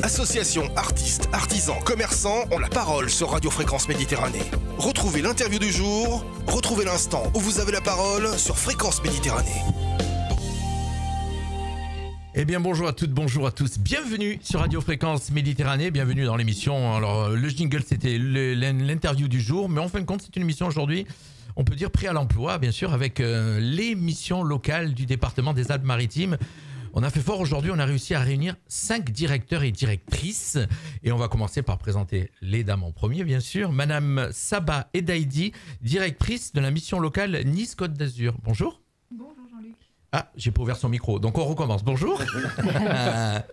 Associations, artistes, artisans, commerçants ont la parole sur Radio Fréquence Méditerranée. Retrouvez l'interview du jour, retrouvez l'instant où vous avez la parole sur Fréquence Méditerranée. Eh bien bonjour à toutes, bonjour à tous, bienvenue sur Radio Fréquence Méditerranée, bienvenue dans l'émission. Alors le jingle c'était l'interview du jour, mais en fin de compte c'est une émission aujourd'hui, on peut dire prêt à l'emploi bien sûr, avec les missions locales du département des Alpes-Maritimes. On a fait fort aujourd'hui, on a réussi à réunir 5 directeurs et directrices. Et on va commencer par présenter les dames en premier, bien sûr. Madame Saba Edaidi, directrice de la mission locale Nice-Côte d'Azur. Bonjour. Bonjour Jean-Luc. Ah, j'ai pas ouvert son micro, donc on recommence. Bonjour.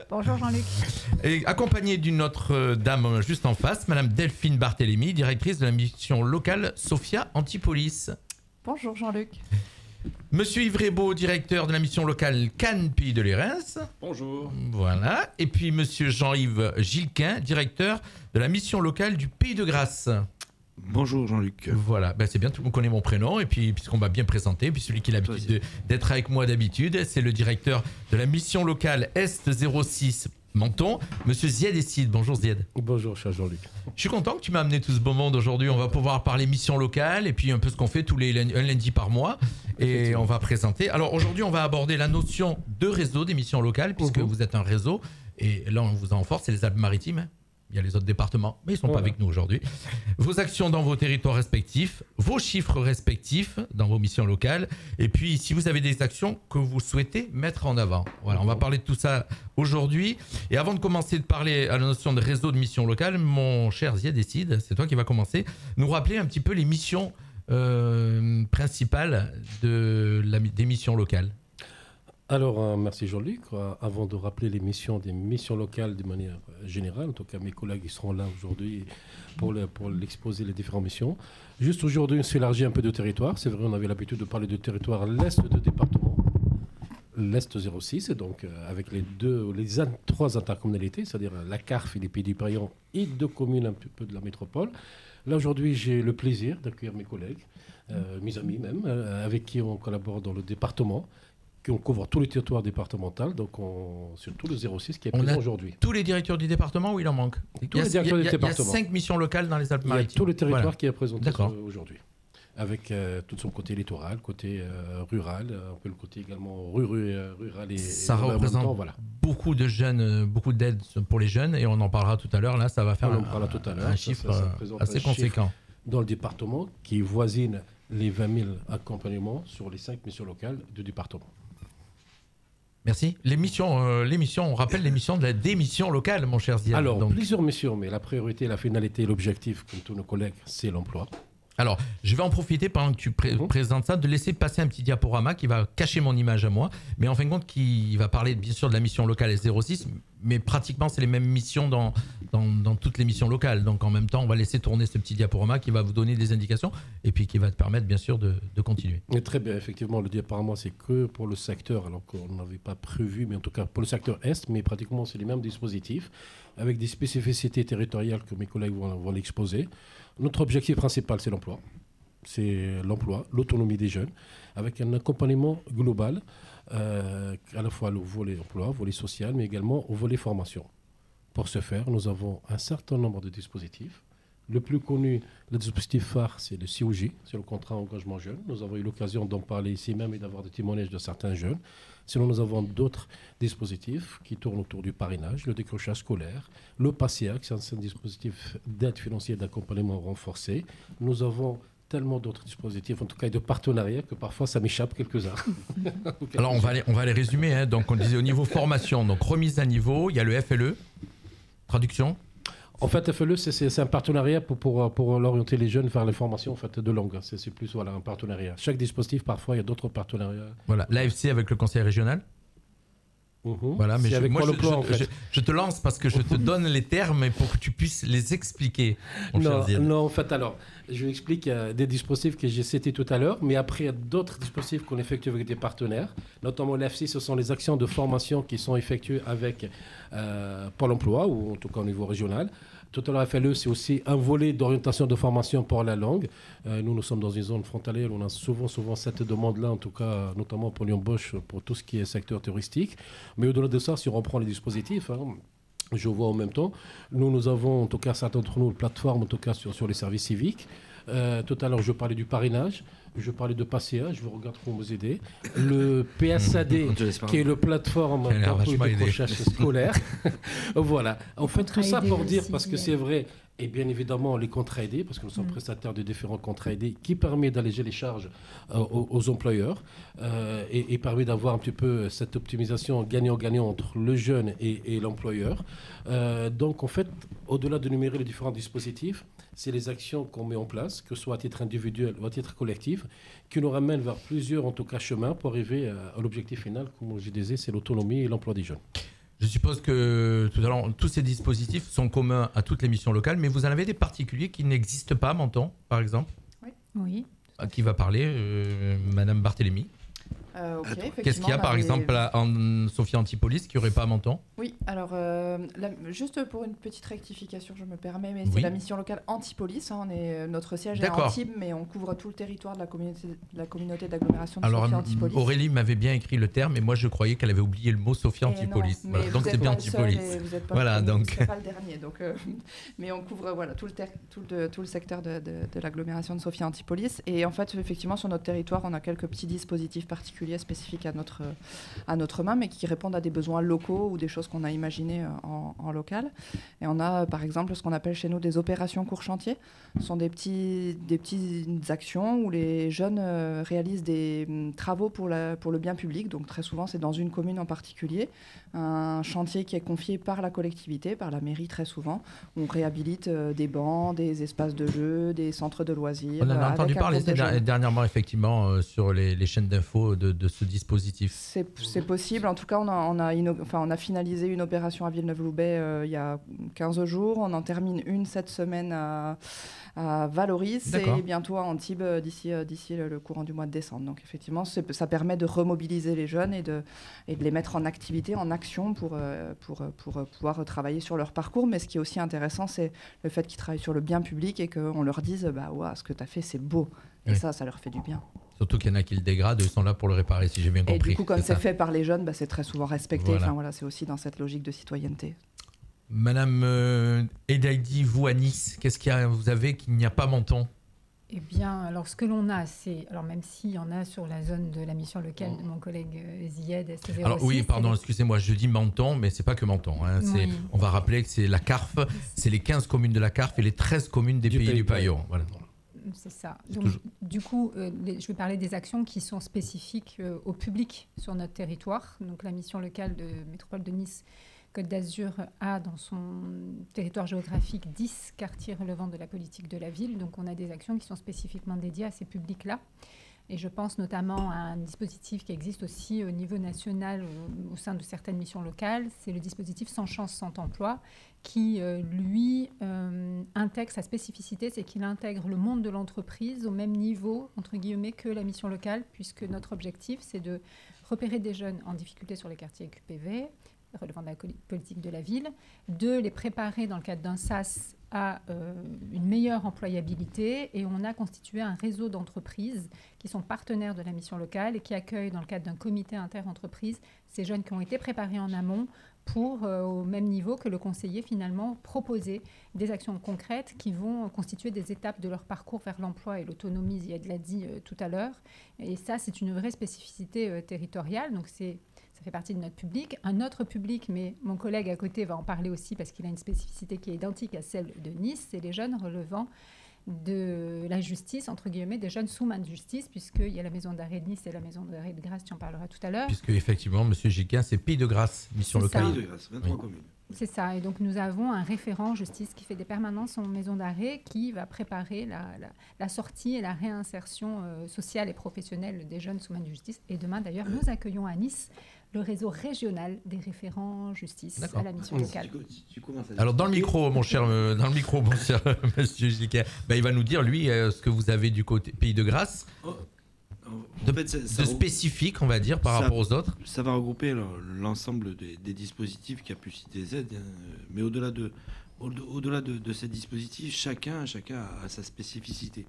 Bonjour Jean-Luc. Et accompagnée d'une autre dame juste en face, Madame Delphine Barthélémy, directrice de la mission locale Sophia Antipolis. Bonjour Jean-Luc. Monsieur Yves Rébaud, directeur de la mission locale Cannes Pays de l'Érins. Bonjour. Voilà. Et puis Monsieur Jean-Yves Gilquin, directeur de la mission locale du Pays de Grasse. Bonjour Jean-Luc. Voilà, ben c'est bien, tout le monde connaît mon prénom. Et puis, puisqu'on m'a bien présenté, puis celui qui a l'habitude d'être avec moi d'habitude, c'est le directeur de la mission locale Est 06 Menton, Monsieur Ziad Essid. Bonjour Ziad. Bonjour cher Jean-Luc. Je suis content que tu m'as amené tout ce beau monde aujourd'hui. On va pouvoir parler mission locale et puis un peu ce qu'on fait un lundi par mois. Et on va présenter. Alors aujourd'hui, on va aborder la notion de réseau des missions locales, puisque vous êtes un réseau. Et là, on vous en force, c'est les Alpes-Maritimes. Il y a les autres départements, mais ils ne sont pas avec nous aujourd'hui. Vos actions dans vos territoires respectifs, vos chiffres respectifs dans vos missions locales, et puis si vous avez des actions que vous souhaitez mettre en avant. Voilà, on va parler de tout ça aujourd'hui. Et avant de commencer de parler à la notion de réseau de missions locales, mon cher Ziad Essid, c'est toi qui vas commencer, nous rappeler un petit peu les missions principales des missions locales. Alors, merci Jean-Luc. Avant de rappeler les missions des missions locales de manière générale, en tout cas mes collègues ils seront là aujourd'hui pour l'exposer les différentes missions. Juste aujourd'hui, on s'élargit un peu de territoire. C'est vrai, on avait l'habitude de parler de territoire l'Est de département, l'Est 06, et donc avec les trois intercommunalités, c'est-à-dire la CARF et les Pays du Pérignon et 2 communes un petit peu de la métropole. Là aujourd'hui, j'ai le plaisir d'accueillir mes collègues, mes amis même, avec qui on collabore dans le département. On couvre tous les territoires départementaux, donc sur tout le 06 qui est présent aujourd'hui. Tous les directeurs du département ou il en manque? Tous les directeurs du département. Il y a 5 missions locales dans les Alpes-Maritimes. Il y a tout le territoire qui est présenté aujourd'hui, avec tout son côté littoral, côté rural, un peu le côté également rural et ça représente beaucoup de jeunes, beaucoup d'aide pour les jeunes, et on en parlera tout à l'heure. Là, ça va faire un chiffre assez conséquent dans le département qui voisine les 20 000 accompagnements sur les 5 missions locales du département. Merci. Les missions, on rappelle les missions de la démission locale, mon cher Ziad. Alors, plusieurs missions, mais la priorité, la finalité, l'objectif, comme tous nos collègues, c'est l'emploi. Alors, je vais en profiter pendant que tu présentes ça, de laisser passer un petit diaporama qui va cacher mon image à moi, mais en fin de compte, qui va parler bien sûr de la mission locale S06, mais pratiquement c'est les mêmes missions dans toutes les missions locales. Donc en même temps, on va laisser tourner ce petit diaporama qui va vous donner des indications et puis qui va te permettre bien sûr de continuer. Et très bien, effectivement, le diaporama c'est que pour le secteur, alors qu'on n'avait pas prévu, mais en tout cas pour le secteur Est, mais pratiquement c'est les mêmes dispositifs, avec des spécificités territoriales que mes collègues vont l'exposer. Notre objectif principal, c'est l'emploi. C'est l'emploi, l'autonomie des jeunes, avec un accompagnement global, à la fois le volet emploi, volet social, mais également au volet formation. Pour ce faire, nous avons un certain nombre de dispositifs. Le plus connu, le dispositif phare, c'est le COJ, c'est le contrat engagement jeune. Nous avons eu l'occasion d'en parler ici même et d'avoir des témoignages de certains jeunes. Sinon, nous avons d'autres dispositifs qui tournent autour du parrainage, le décrochage scolaire, le PASSIAC, c'est un dispositif d'aide financière d'accompagnement renforcé. Nous avons tellement d'autres dispositifs, en tout cas et de partenariats, que parfois ça m'échappe quelques-uns. Alors on va les résumer. Hein. Donc on disait au niveau formation, donc remise à niveau, il y a le FLE, traduction. En fait, FLE, c'est un partenariat pour orienter les jeunes vers les formations en fait, de langue. C'est plus un partenariat. Chaque dispositif, parfois, il y a d'autres partenariats. Voilà, l'AFC avec le conseil régional. Voilà, mais je te lance parce que je te donne les termes pour que tu puisses les expliquer. Non, en fait, alors, je vous explique des dispositifs que j'ai cités tout à l'heure, mais après, il y a d'autres dispositifs qu'on effectue avec des partenaires. Notamment l'AFC, ce sont les actions de formation qui sont effectuées avec Pôle emploi, ou en tout cas au niveau régional. Tout à l'heure, FLE, c'est aussi un volet d'orientation de formation pour la langue. Nous sommes dans une zone frontalière, on a souvent cette demande-là, en tout cas, notamment pour l'embauche, pour tout ce qui est secteur touristique. Mais au-delà de ça, si on reprend les dispositifs, je vois en même temps. Nous avons, en tout cas, certains d'entre nous, une plateforme, en tout cas, sur les services civiques. Tout à l'heure, je parlais du parrainage, je parlais de PASSEA, je vous regarde pour vous aider. Le PSAD, qui est le plateforme de décrochage scolaire. Voilà. En fait, tout ça pour dire, parce que c'est vrai, et bien évidemment les contrats aidés, parce que nous sommes prestataires de différents contrats aidés, qui permet d'alléger les charges aux employeurs et permet d'avoir un petit peu cette optimisation gagnant-gagnant entre le jeune et l'employeur. Donc en fait, au-delà de numérer les différents dispositifs, c'est les actions qu'on met en place, que ce soit à titre individuel ou à titre collectif, qui nous ramènent vers plusieurs, en tout cas, chemins pour arriver à l'objectif final, comme je disais, c'est l'autonomie et l'emploi des jeunes. Je suppose que tout à l'heure, tous ces dispositifs sont communs à toutes les missions locales, mais vous en avez des particuliers qui n'existent pas, Menton, par exemple? Oui. À qui va parler Madame Barthélémy? Qu'est-ce qu'il y a, par exemple, en Sophia Antipolis qui n'aurait pas à Menton? Oui, alors, juste pour une petite rectification, je me permets, mais c'est la mission locale Antipolis. Hein, notre siège est à Antibes, mais on couvre tout le territoire de la communauté d'agglomération de Sophia Antipolis. Aurélie m'avait bien écrit le terme, et moi je croyais qu'elle avait oublié le mot Sophia Antipolis. Voilà. Donc c'est bien Antipolis. Voilà, donc c'est pas le dernier. Donc, mais on couvre tout le secteur de l'agglomération de Sophia Antipolis. Et en fait, effectivement, sur notre territoire, on a quelques petits dispositifs particuliers spécifiques à notre main, mais qui répondent à des besoins locaux ou des choses qu'on a imaginées en local. Et on a par exemple ce qu'on appelle chez nous des opérations court chantier. Ce sont des petites actions où les jeunes réalisent des travaux pour le bien public. Donc très souvent c'est dans une commune en particulier, un chantier qui est confié par la collectivité, par la mairie très souvent. On réhabilite des bancs, des espaces de jeu, des centres de loisirs. On en a entendu parler dernièrement effectivement sur les chaînes d'infos de ce dispositif. C'est possible. En tout cas, on a finalisé une opération à Villeneuve-Loubet il y a 15 jours. On en termine une cette semaine à Valoris et bientôt à Antibes d'ici le courant du mois de décembre. Donc effectivement, ça permet de remobiliser les jeunes et de les mettre en activité, en action pour pouvoir travailler sur leur parcours. Mais ce qui est aussi intéressant, c'est le fait qu'ils travaillent sur le bien public et qu'on leur dise ce que tu as fait, c'est beau. Et ça leur fait du bien. Surtout qu'il y en a qui le dégradent, ils sont là pour le réparer, si j'ai bien compris. Et du coup, comme c'est fait par les jeunes, c'est très souvent respecté. Voilà. Enfin, voilà, c'est aussi dans cette logique de citoyenneté. Madame Edaïdi, vous à Nice, qu'est-ce qu'il y a, vous avez qu'il n'y a pas Menton? Eh bien, alors ce que l'on a, c'est, alors même s'il y en a sur la zone de la mission locale de mon collègue Zied, ST06. Alors oui, pardon, excusez-moi, je dis Menton, mais c'est pas que Menton. Hein, oui. On va rappeler que c'est la CARF, c'est les 15 communes de la CARF et les 13 communes des Pays du Paillon. Voilà. C'est ça. Donc, du coup, je vais parler des actions qui sont spécifiques au public sur notre territoire. Donc, la mission locale de Métropole de Nice, Côte d'Azur, a dans son territoire géographique 10 quartiers relevant de la politique de la ville. Donc, on a des actions qui sont spécifiquement dédiées à ces publics-là. Et je pense notamment à un dispositif qui existe aussi au niveau national au sein de certaines missions locales. C'est le dispositif Sans chance, sans emploi, qui, lui, intègre sa spécificité, c'est qu'il intègre le monde de l'entreprise au même niveau, entre guillemets, que la mission locale, puisque notre objectif, c'est de repérer des jeunes en difficulté sur les quartiers QPV, relevant de la politique de la ville, de les préparer dans le cadre d'un SAS à une meilleure employabilité, et on a constitué un réseau d'entreprises qui sont partenaires de la mission locale et qui accueillent dans le cadre d'un comité inter-entreprise ces jeunes qui ont été préparés en amont pour, au même niveau que le conseiller, finalement, proposer des actions concrètes qui vont constituer des étapes de leur parcours vers l'emploi et l'autonomie, Ziad l'a dit tout à l'heure. Et ça, c'est une vraie spécificité territoriale, donc ça fait partie de notre public. Un autre public, mais mon collègue à côté va en parler aussi parce qu'il a une spécificité qui est identique à celle de Nice, c'est les jeunes relevant de la justice, entre guillemets, des jeunes sous main de justice, puisqu'il y a la maison d'arrêt de Nice et la maison d'arrêt de Grasse, tu en parleras tout à l'heure. Puisque effectivement, M. Giquin, c'est Pays de Grâce, mission locale. Pays de Grâce, 23 communes. C'est ça, et donc nous avons un référent justice qui fait des permanences en maison d'arrêt, qui va préparer la sortie et la réinsertion sociale et professionnelle des jeunes sous main de justice. Et demain, d'ailleurs, nous accueillons à Nice le réseau régional des référents justice à la mission locale. Alors dans le micro, mon cher Monsieur Giquin, il va nous dire, lui, ce que vous avez du côté Pays de Grâce. De spécifique, on va dire, par rapport aux autres. Ça va regrouper l'ensemble des dispositifs qui a pu citer Z, mais au-delà de ces dispositifs, chacun a sa spécificité.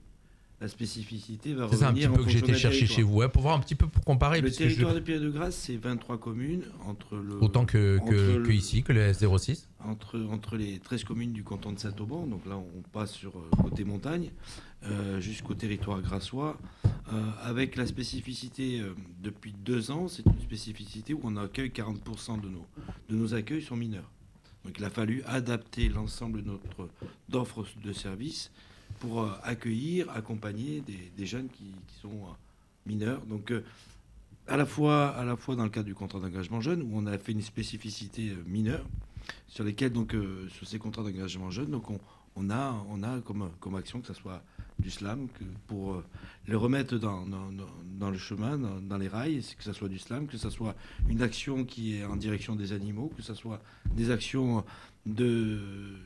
la spécificité va C'est ça un revenir petit peu que j'ai été chercher chez vous, pour voir un petit peu, pour comparer. Le territoire de Pierre-de-Grâce, c'est 23 communes. Autant que ici, que le S06. Entre les 13 communes du canton de Saint-Auban, donc là on passe sur côté montagne, jusqu'au territoire grassois, avec la spécificité depuis 2 ans, c'est une spécificité où on accueille 40% de nos accueils sont mineurs. Donc il a fallu adapter l'ensemble de notre d'offres de services pour accueillir, accompagner des jeunes qui sont mineurs. Donc à la fois dans le cadre du contrat d'engagement jeune, où on a fait une spécificité mineure, sur lesquels donc sur ces contrats d'engagement jeunes, donc on a comme action que ce soit du slam, pour les remettre dans le chemin, dans les rails, que ce soit du slam, que ce soit une action qui est en direction des animaux, que ce soit des actions de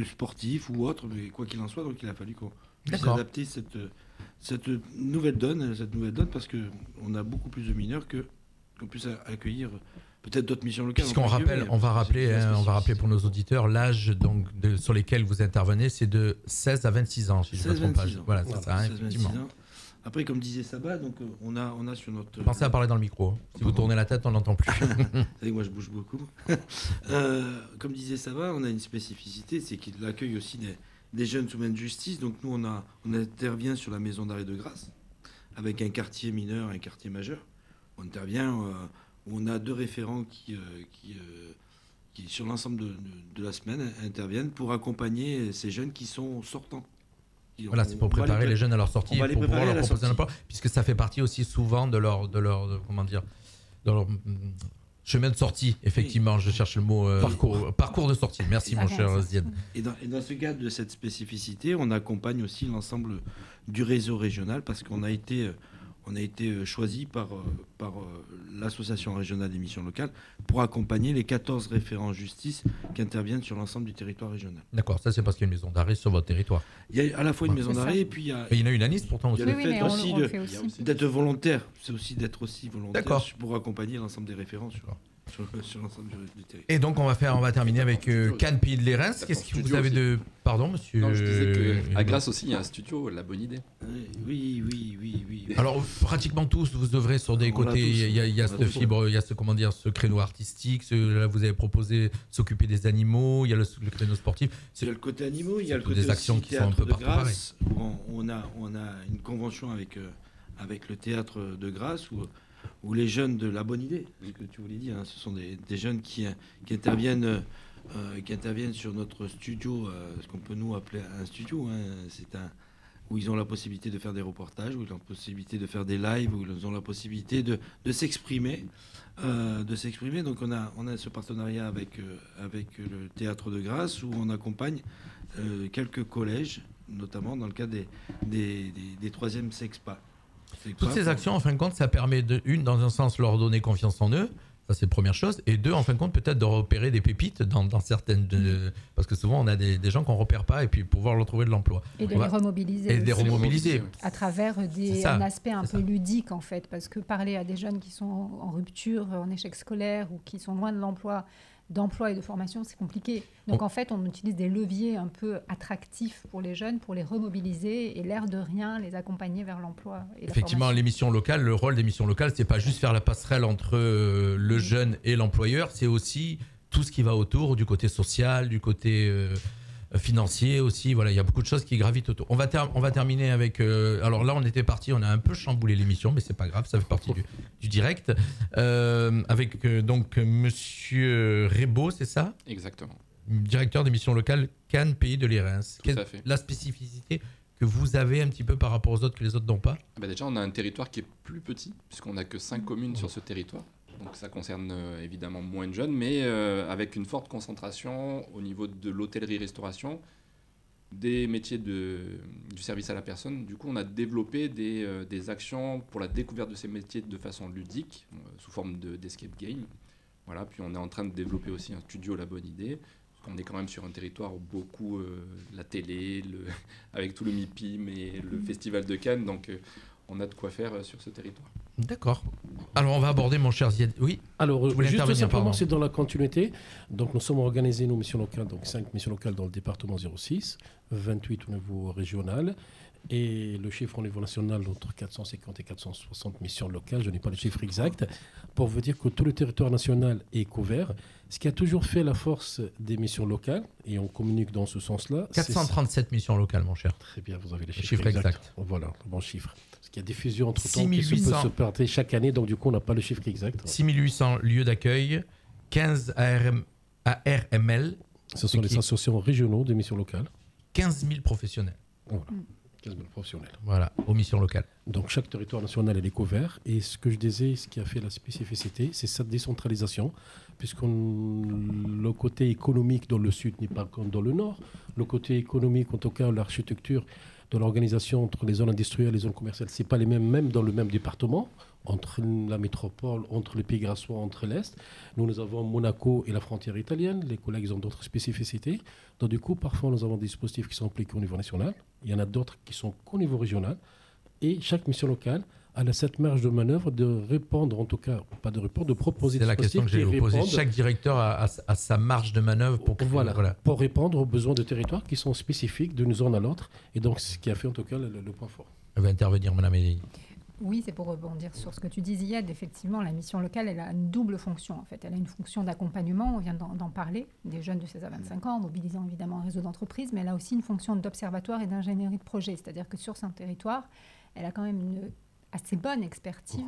sportifs ou autres, mais quoi qu'il en soit, donc il a fallu qu'on puisse adapter cette nouvelle donne parce qu'on a beaucoup plus de mineurs qu'on puisse accueillir peut-être d'autres missions locales. On va rappeler pour nos auditeurs l'âge sur lesquels vous intervenez, c'est de 16 à 26 ans, si je ne me trompe pas. Voilà, c'est ça, effectivement. Après, comme disait Sabat, donc on a sur notre. Pensez à parler dans le micro. Si vous tournez la tête, on n'entend plus. Vous savez, moi, je bouge beaucoup. Comme disait Sabat, on a une spécificité, c'est qu'il accueille aussi des jeunes sous main de justice. Donc nous, on intervient sur la maison d'arrêt de Grasse avec un quartier mineur et un quartier majeur. On intervient. On a 2 référents qui sur l'ensemble de la semaine, interviennent pour accompagner ces jeunes qui sont sortants. Voilà, c'est pour préparer les jeunes à leur sortie, pour pouvoir leur proposer un emploi, puisque ça fait partie aussi souvent de leur chemin de sortie. Effectivement, oui. Je cherche le mot parcours de sortie. Merci, mon cher Ziad. Et dans ce cadre de cette spécificité, on accompagne aussi l'ensemble du réseau régional, parce qu'on a été choisi par l'association régionale des missions locales pour accompagner les 14 référents justice qui interviennent sur l'ensemble du territoire régional. D'accord, ça c'est parce qu'il y a une maison d'arrêt sur votre territoire. Il y a à la fois une maison d'arrêt et puis il y en a une à Nice pourtant aussi. Il y a le fait aussi d'être volontaire, c'est aussi d'être aussi volontaire pour accompagner l'ensemble des référents sur l'ensemble du territoire. Et donc on va terminer avec Cannes Pays de l'Érins. Qu'est-ce que vous avez de... Pardon, monsieur? Non, je disais qu'à Grasse aussi, il y a un studio, La Bonne Idée. Oui. Alors, pratiquement tous, vous œuvrez sur des côtés. Il y a cette fibre, il y a ce créneau artistique. Là, vous avez proposé s'occuper des animaux. Il y a le créneau sportif. Il y a le côté animaux, il y a le côté des actions qui sont un peu de Grasse. On a une convention avec le théâtre de Grasse où les jeunes de La Bonne Idée, ce que tu voulais dire, ce sont des jeunes qui interviennent sur notre studio, ce qu'on peut nous appeler un studio. Où ils ont la possibilité de faire des reportages, où ils ont la possibilité de faire des lives, où ils ont la possibilité de s'exprimer. Donc on a ce partenariat avec le théâtre de Grasse, où on accompagne quelques collèges, notamment dans le cadre des 3e Sexpa. Toutes ces actions, en fin de compte, ça permet dans un sens, leur donner confiance en eux. Ça, c'est la première chose. Et 2, en fin de compte, peut-être de repérer des pépites dans certaines... parce que souvent, on a des gens qu'on ne repère pas et puis pouvoir leur trouver de l'emploi. Et de les remobiliser. Et de les remobiliser. À travers un aspect un peu ludique, en fait. Parce que parler à des jeunes qui sont en rupture, en échec scolaire ou qui sont loin de l'emploi et de formation, c'est compliqué. Donc en fait, on utilise des leviers un peu attractifs pour les jeunes, pour les remobiliser et l'air de rien, les accompagner vers l'emploi et la Effectivement, formation. les missions locales, le rôle des missions locales, c'est pas juste faire la passerelle entre le jeune et l'employeur, c'est aussi tout ce qui va autour, du côté social, du côté financier aussi. Voilà, il y a beaucoup de choses qui gravitent autour. On va terminer avec... alors là, on était parti, on a un peu chamboulé l'émission, mais c'est pas grave, ça fait partie du direct. Avec donc Monsieur Rebaud, c'est ça? Exactement. Directeur des missions locales Cannes Pays de l'Érins. Tout à fait. La spécificité que vous avez un petit peu par rapport aux autres que les autres n'ont pas? Déjà, on a un territoire qui est plus petit, puisqu'on n'a que 5 communes sur ce territoire. Donc ça concerne évidemment moins de jeunes, mais avec une forte concentration au niveau de l'hôtellerie-restauration, des métiers du service à la personne. Du coup, on a développé des actions pour la découverte de ces métiers de façon ludique, sous forme d'escape game. Voilà, puis on est en train de développer aussi un studio La Bonne Idée. On est quand même sur un territoire où beaucoup la télé, avec tout le MIPIM et le Festival de Cannes, donc on a de quoi faire sur ce territoire. D'accord. Alors on va aborder, mon cher Ziad. Oui. Alors juste simplement, c'est dans la continuité. Donc nous sommes organisés, nos missions locales, donc 5 missions locales dans le département 06, 28 au niveau régional. Et le chiffre au niveau national, entre 450 et 460 missions locales, je n'ai pas le chiffre exact, pour vous dire que tout le territoire national est couvert. Ce qui a toujours fait la force des missions locales, et on communique dans ce sens-là. 437 missions locales, mon cher. Très bien, vous avez les chiffres exacts. exacts. Voilà, le bon chiffre. Parce qu'il y a des fusions entre-temps 6800. qui peuvent se porter chaque année, donc du coup, on n'a pas le chiffre exact. 6800 lieux d'accueil, 15 ARML. Ce sont les associations régionaux des missions locales. 15 000 professionnels. Voilà. 15 000 professionnels. Voilà, aux missions locales. Donc chaque territoire national est couvert. Et ce que je disais, ce qui a fait la spécificité, c'est cette décentralisation, puisque le côté économique dans le sud n'est pas comme dans le nord. Le côté économique, en tout cas l'architecture de l'organisation entre les zones industrielles et les zones commerciales, ce n'est pas les mêmes, même dans le même département, entre la métropole, entre le Pays Grassois, entre l'Est. Nous avons Monaco et la frontière italienne. Les collègues ont d'autres spécificités. Donc du coup, parfois, nous avons des dispositifs qui sont appliqués au niveau national. Il y en a d'autres qui sont qu'au niveau régional. Et chaque mission locale a cette marge de manœuvre de répondre, en tout cas, pas de répondre, de proposer des dispositifs. C'est la question que j'ai posée. Chaque directeur a sa marge de manœuvre pour, pour répondre aux besoins de territoire qui sont spécifiques d'une zone à l'autre. Et donc, ce qui a fait, en tout cas, le point fort. Elle va intervenir, Mme Elie. Oui, c'est pour rebondir sur ce que tu dis, Ziad. Effectivement, la mission locale, elle a une double fonction. En fait, elle a une fonction d'accompagnement, on vient d'en parler, des jeunes de 16 à 25 ans, mobilisant évidemment un réseau d'entreprises, mais elle a aussi une fonction d'observatoire et d'ingénierie de projet. C'est-à-dire que sur son territoire, elle a quand même une assez bonne expertise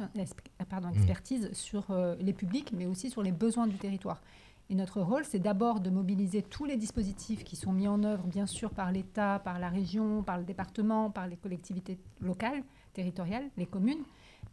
sur les publics, mais aussi sur les besoins du territoire. Et notre rôle, c'est d'abord de mobiliser tous les dispositifs qui sont mis en œuvre, bien sûr, par l'État, par la région, par le département, par les collectivités locales, territoriales, les communes,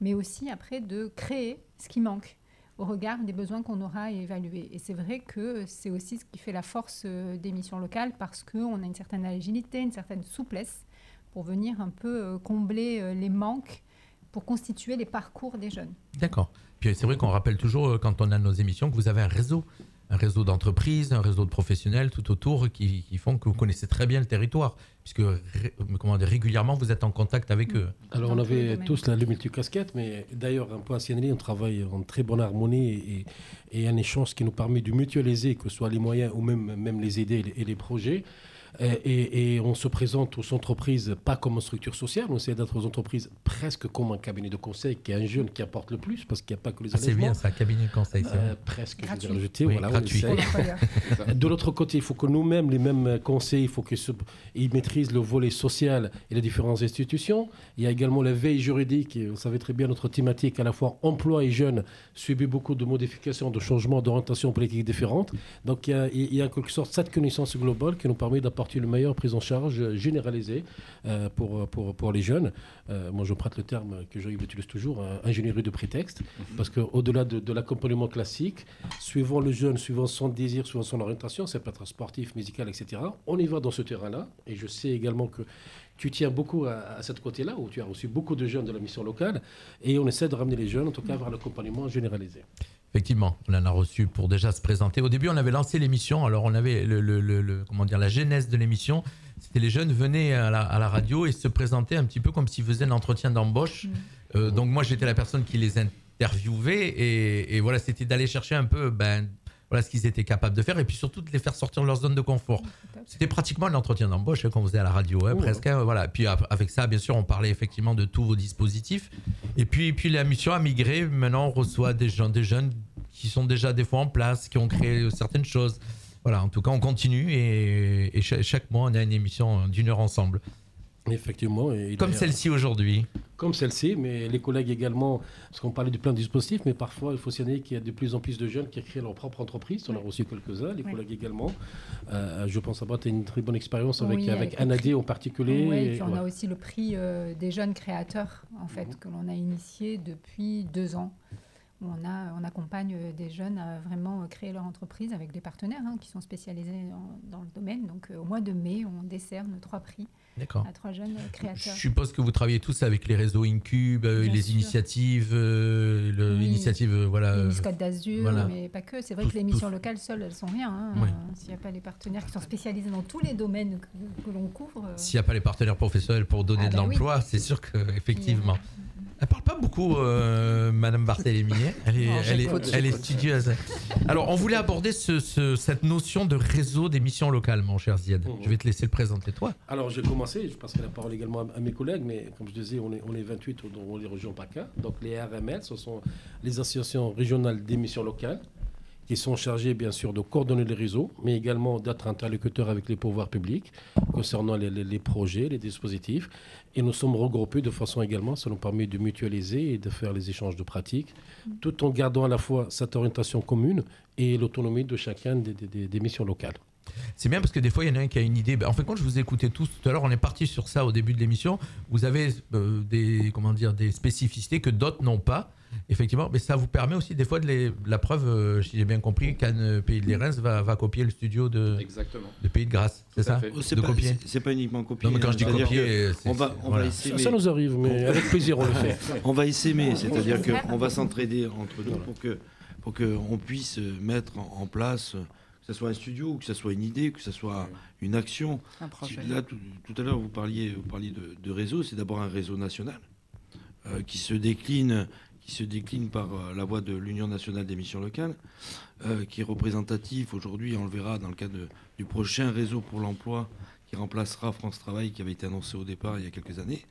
mais aussi après de créer ce qui manque au regard des besoins qu'on aura évalués. Et c'est vrai que c'est aussi ce qui fait la force des missions locales, parce qu'on a une certaine agilité, une certaine souplesse pour venir un peu combler les manques pour constituer les parcours des jeunes. D'accord. Puis c'est vrai qu'on rappelle toujours, quand on a nos émissions, que vous avez un réseau d'entreprises, un réseau de professionnels tout autour qui font que vous connaissez très bien le territoire, puisque régulièrement vous êtes en contact avec eux. Alors on avait tous la multicasquette, mais d'ailleurs un peu à Siennery, on travaille en très bonne harmonie et un échange qui nous permet de mutualiser, que ce soit les moyens ou même les idées et les projets. Et on se présente aux entreprises pas comme une structure sociale, on essaie d'être aux entreprises presque comme un cabinet de conseil qui est un jeune qui apporte le plus, parce qu'il n'y a pas que les allégements. C'est bien ça, cabinet de conseil. Presque, gratuit. je vais dire, oui, voilà, gratuit. De l'autre côté, il faut que nous-mêmes, les mêmes conseils, il faut qu'ils maîtrisent le volet social et les différentes institutions. Il y a également la veille juridique, et vous savez très bien, notre thématique à la fois emploi et jeunes subit beaucoup de modifications, de changements, d'orientation politique différentes. Donc il y a en quelque sorte cette connaissance globale qui nous permet d'apporter une meilleure prise en charge généralisée pour les jeunes. Moi, je prête le terme que Jean-Yves utilise toujours, ingénierie de prétexte, parce qu'au-delà de l'accompagnement classique, suivant le jeune, suivant son désir, suivant son orientation, ça peut être sportif, musical, etc. On y va dans ce terrain-là, et je sais également que tu tiens beaucoup à ce côté-là, où tu as reçu beaucoup de jeunes de la mission locale, et on essaie de ramener les jeunes, en tout cas, vers l'accompagnement généralisé. Effectivement, on en a reçu pour déjà se présenter. Au début, on avait lancé l'émission. Alors, on avait la genèse de l'émission. C'était les jeunes venaient à la radio et se présentaient un petit peu comme s'ils faisaient un entretien d'embauche. Donc, moi, j'étais la personne qui les interviewait. Et voilà, c'était d'aller chercher un peu ce qu'ils étaient capables de faire et puis surtout de les faire sortir de leur zone de confort. C'était pratiquement un entretien d'embauche qu'on faisait à la radio, presque. Voilà. Puis avec ça, bien sûr, on parlait effectivement de tous vos dispositifs. Et puis la mission a migré. Maintenant, on reçoit des jeunes qui sont déjà des fois en place, qui ont créé certaines choses. Voilà, en tout cas, on continue et chaque mois, on a une émission d'1 heure ensemble. Effectivement. Comme celle-ci aujourd'hui. Comme celle-ci, mais les collègues également, parce qu'on parlait de plein de dispositifs, mais parfois, il faut signaler qu'il y a de plus en plus de jeunes qui créent leur propre entreprise. On a reçu quelques-uns, les collègues également. Je pense avoir une très bonne expérience avec Anadé en particulier. Oui, et puis on a aussi le prix des jeunes créateurs, en fait, que l'on a initié depuis 2 ans. On accompagne des jeunes à vraiment créer leur entreprise avec des partenaires qui sont spécialisés dans le domaine. Donc, au mois de mai, on décerne 3 prix à 3 jeunes créateurs. Je suppose que vous travaillez tous avec les réseaux Incube, les initiatives, Nice Côte d'Azur, mais pas que. C'est vrai que les missions locales seules, elles sont rien. S'il n'y a pas les partenaires qui sont spécialisés dans tous les domaines que l'on couvre. S'il n'y a pas les partenaires professionnels pour donner de l'emploi, c'est sûr qu'effectivement. Elle parle pas beaucoup, Madame Barthélémy. Elle est studieuse. Alors, on voulait aborder cette notion de réseau des missions locales, mon cher Ziad. Je vais te laisser le présenter, toi. Alors, j'ai commencé, je passerai la parole également à mes collègues, mais comme je disais, on est 28 dans les régions PACA. Donc, les RML, ce sont les associations régionales des missions locales, qui sont chargés bien sûr de coordonner les réseaux, mais également d'être interlocuteurs avec les pouvoirs publics concernant les projets, les dispositifs. Et nous sommes regroupés de façon également, ça nous permet de mutualiser et de faire les échanges de pratiques, tout en gardant à la fois cette orientation commune et l'autonomie de chacun des missions locales. C'est bien parce que des fois, il y en a un qui a une idée. En fait, quand je vous écoutais tous tout à l'heure, on est parti sur ça au début de l'émission. Vous avez des spécificités que d'autres n'ont pas. Effectivement, mais ça vous permet aussi des fois la preuve, si j'ai bien compris, qu'Anne Pays de Lérins va copier le studio de Pays de Grâce, c'est ça? C'est pas uniquement copier. Non, mais quand je dis copier, on va essayer. Ça nous arrive, mais avec plaisir on le fait. On va essaimer, c'est-à-dire qu'on va s'entraider entre nous pour qu'on puisse mettre en place, que ce soit un studio, que ce soit une idée, que ce soit une action. Un projet. Là, tout à l'heure, vous parliez de réseau. C'est d'abord un réseau national qui se décline par la voie de l'Union nationale des missions locales, qui est représentatif aujourd'hui, on le verra dans le cadre du prochain réseau pour l'emploi qui remplacera France Travail, qui avait été annoncé au départ il y a quelques années.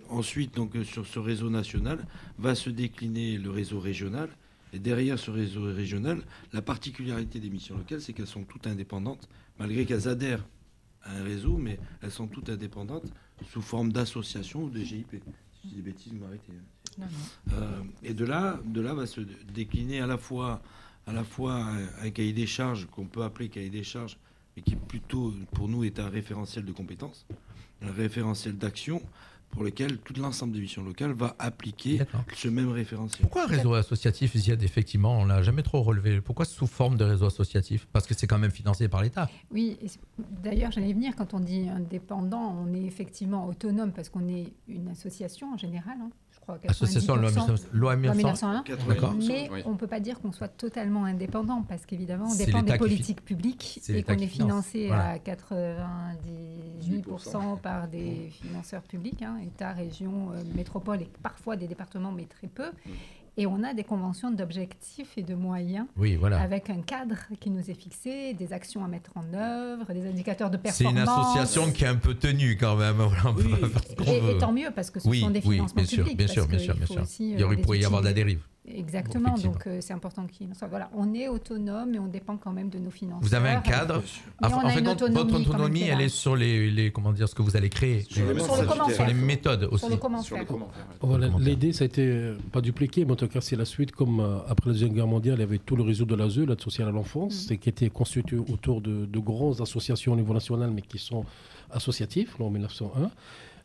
Ensuite, donc, sur ce réseau national, va se décliner le réseau régional. Et derrière ce réseau régional, la particularité des missions locales, c'est qu'elles sont toutes indépendantes, malgré qu'elles adhèrent à un réseau, mais elles sont toutes indépendantes sous forme d'association ou de GIP. Si je dis des bêtises, vous m'arrêtez. Et de là va se décliner à la fois un cahier des charges qu'on peut appeler cahier des charges, mais qui plutôt pour nous est un référentiel de compétences, un référentiel d'action pour lequel tout l'ensemble des missions locales va appliquer ce même référentiel. Pourquoi un réseau associatif, Ziad, effectivement, on l'a jamais trop relevé. Pourquoi sous forme de réseau associatif? Parce que c'est quand même financé par l'État. Oui, d'ailleurs, j'allais venir, quand on dit indépendant, on est effectivement autonome parce qu'on est une association en général. Je crois, association loi 1901. Mais oui. on ne peut pas dire qu'on soit totalement indépendant parce qu'évidemment, on dépend des politiques publiques et qu'on est financé à 98% par des financeurs publics, État, région, métropole et parfois des départements, mais très peu. Et on a des conventions d'objectifs et de moyens avec un cadre qui nous est fixé, des actions à mettre en œuvre, des indicateurs de performance. C'est une association qui est un peu tenue quand même. Et tant mieux, parce que ce sont des financements publics. Bien sûr. Il pourrait y avoir de la dérive. Exactement, donc c'est important qu'il soit. Voilà, on est autonome et on dépend quand même de nos financeurs. Vous avez un cadre. En fait, votre autonomie, elle est sur ce que vous allez créer, sur les méthodes aussi. Sur le comment faire. Voilà, l'idée, ça a été pas dupliqué, mais en tout cas, c'est la suite. Comme après la Deuxième Guerre mondiale, il y avait tout le réseau de l'ASE, l'aide sociale à l'enfance, qui était constitué autour de grandes associations au niveau national, mais qui sont associatives, en 1901.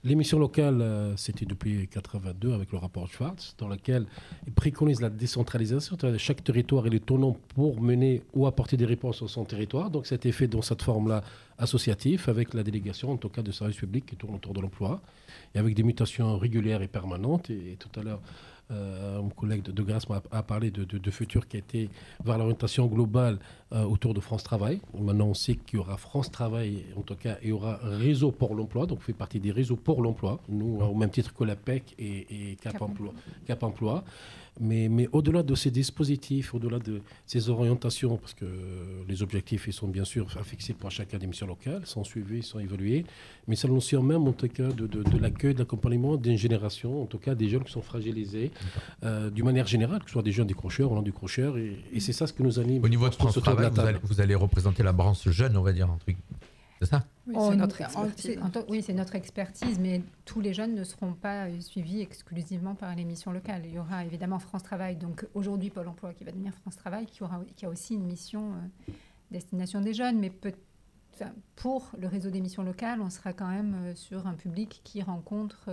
Les missions locales, c'était depuis 1982 avec le rapport Schwartz, dans lequel il préconise la décentralisation. Chaque territoire est autonome pour mener ou apporter des réponses sur son territoire. Donc, ça a été fait dans cette forme-là associative, avec la délégation, en tout cas, de services publics qui tourne autour de l'emploi, et avec des mutations régulières et permanentes. Et tout à l'heure, mon collègue de Grasse a parlé de futur qui a été vers l'orientation globale autour de France Travail. Maintenant, on sait qu'il y aura France Travail, en tout cas, il y aura Réseau pour l'emploi, donc on fait partie des réseaux pour l'emploi, nous, au même titre que la PEC et Cap Emploi. Mais au-delà de ces dispositifs, au-delà de ces orientations, parce que les objectifs ils sont bien sûr fixés pour chacun des missions locales, sont suivis, sont évalués, mais ça nous sert même en tout cas de l'accueil, de l'accompagnement d'une génération, en tout cas des jeunes qui sont fragilisés, d'une manière générale, que ce soit des jeunes décrocheurs ou non décrocheurs, et c'est ça ce que nous anime. Au niveau de France Travail, vous allez représenter la branche jeune, on va dire, un truc. C'est ça? Oui, c'est notre expertise. Oui, c'est notre expertise, mais tous les jeunes ne seront pas suivis exclusivement par les missions locales. Il y aura évidemment France Travail, donc aujourd'hui Pôle emploi qui va devenir France Travail, qui a aussi une mission destination des jeunes, mais pour le réseau des missions locales, on sera quand même sur un public qui rencontre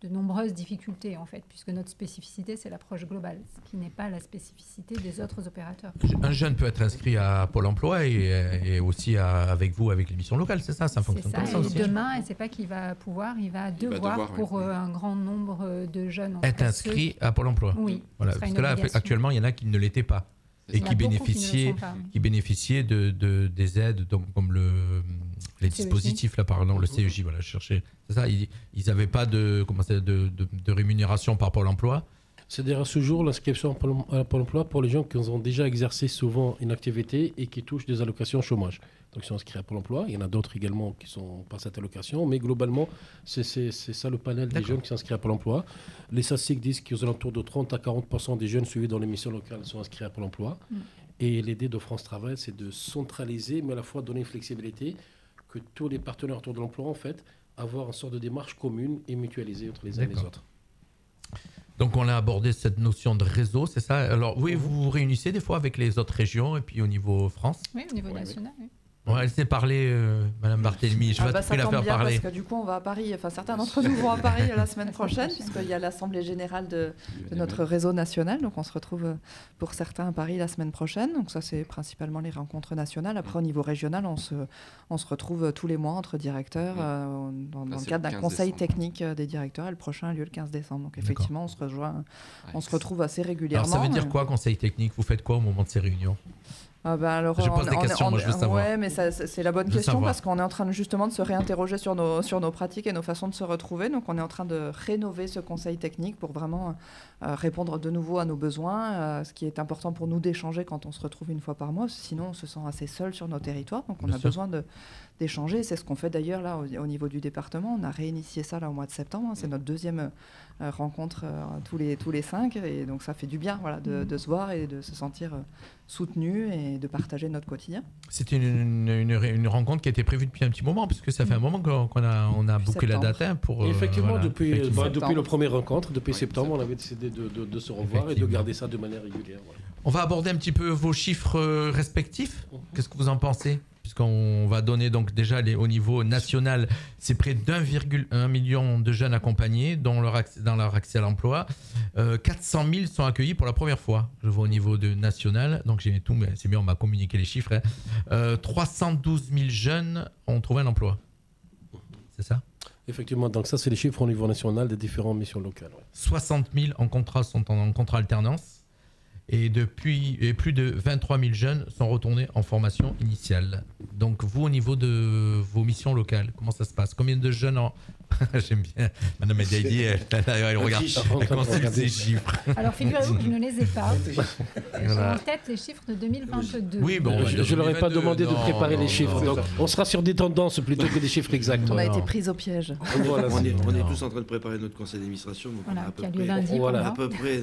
de nombreuses difficultés, en fait, puisque notre spécificité, c'est l'approche globale, ce qui n'est pas la spécificité des autres opérateurs. Un jeune peut être inscrit à Pôle emploi et aussi avec vous, avec les missions locales, c'est ça? Ça fonctionne comme ça aussi. Demain, c'est pas qu'il va pouvoir, il va devoir pour un grand nombre de jeunes... Être inscrit à Pôle emploi. Oui. Voilà, parce que là, actuellement, il y en a qui ne l'étaient pas. Et qui bénéficiaient des aides, donc, comme Les dispositifs, là, pardon, le CEJ, voilà, je cherchais. C'est ça, ils n'avaient pas de rémunération par Pôle emploi. C'est-à-dire à ce jour, l'inscription à Pôle emploi pour les gens qui ont déjà exercé souvent une activité et qui touchent des allocations chômage. Donc ils sont inscrits à Pôle emploi. Il y en a d'autres également qui sont pas cette allocation. Mais globalement, c'est ça le panel des jeunes qui sont inscrits à Pôle emploi. Les statistiques disent qu'aux alentours de 30 à 40% des jeunes suivis dans les missions locales sont inscrits à Pôle emploi. Et l'idée de France Travail, c'est de centraliser, mais à la fois donner une flexibilité, que tous les partenaires autour de l'emploi, en fait, avoir une sorte de démarche commune et mutualisée entre les uns et les autres. Donc on a abordé cette notion de réseau, c'est ça? Alors oui, vous vous réunissez des fois avec les autres régions et puis au niveau France? Oui, au niveau national, oui. On va laisser parler Madame Barthélemy. Je vais tout la faire parler. Parce que du coup, on va à Paris. Enfin, certains d'entre nous vont à Paris la semaine prochaine, puisqu'il y a l'Assemblée générale de notre réseau national. Donc, on se retrouve pour certains à Paris la semaine prochaine. Donc, ça, c'est principalement les rencontres nationales. Après, au niveau régional, on se retrouve tous les mois entre directeurs dans le cadre d'un conseil technique des directeurs. Et le prochain a lieu le 15 décembre. Donc, effectivement, on se retrouve assez régulièrement. Alors, ça veut dire quoi, conseil technique? Vous faites quoi au moment de ces réunions? Alors, je pose des questions, moi je veux savoir. Ouais, mais c'est la bonne question parce qu'on est en train justement de se réinterroger sur nos pratiques et nos façons de se retrouver. Donc on est en train de rénover ce conseil technique pour vraiment répondre de nouveau à nos besoins. Ce qui est important pour nous d'échanger quand on se retrouve une fois par mois, sinon on se sent assez seul sur nos territoires. Donc on a besoin d'échanger. C'est ce qu'on fait d'ailleurs là au niveau du département. On a réinitié ça là au mois de septembre. C'est notre deuxième rencontre tous les 5. Et donc ça fait du bien de se voir et de se sentir soutenu et de partager notre quotidien. C'était une rencontre qui a été prévue depuis un petit moment, puisque ça fait un moment qu'on a booké la date pour... Effectivement, depuis la première rencontre, depuis septembre, on avait décidé de se revoir et de garder ça de manière régulière. Voilà. On va aborder un petit peu vos chiffres respectifs. Qu'est-ce que vous en pensez? Puisqu'on va donner donc déjà au niveau national, c'est près d'1,1 million de jeunes accompagnés dans leur accès à l'emploi. 400 000 sont accueillis pour la première fois, je vois au niveau national. Donc j'ai tout, mais c'est bien, on m'a communiqué les chiffres. 312 000 jeunes ont trouvé un emploi. C'est ça? Effectivement, donc ça c'est les chiffres au niveau national des différentes missions locales. Ouais. 60 000 sont en contrat alternance. Et plus de 23 000 jeunes sont retournés en formation initiale. Donc vous, au niveau de vos missions locales, comment ça se passe? Combien de jeunes J'aime bien. Madame Ediaïdi, elle regarde. Elle consulte ses chiffres. Alors figurez-vous que je ne les ai pas. J'ai en tête les chiffres de 2022. Oui, bon, je ne leur ai pas demandé de préparer les chiffres. Donc on sera sur des tendances plutôt que des chiffres exacts. On a été pris au piège. Voilà, on est tous en train de préparer notre conseil d'administration. Donc on a qui a lieu lundi. À peu près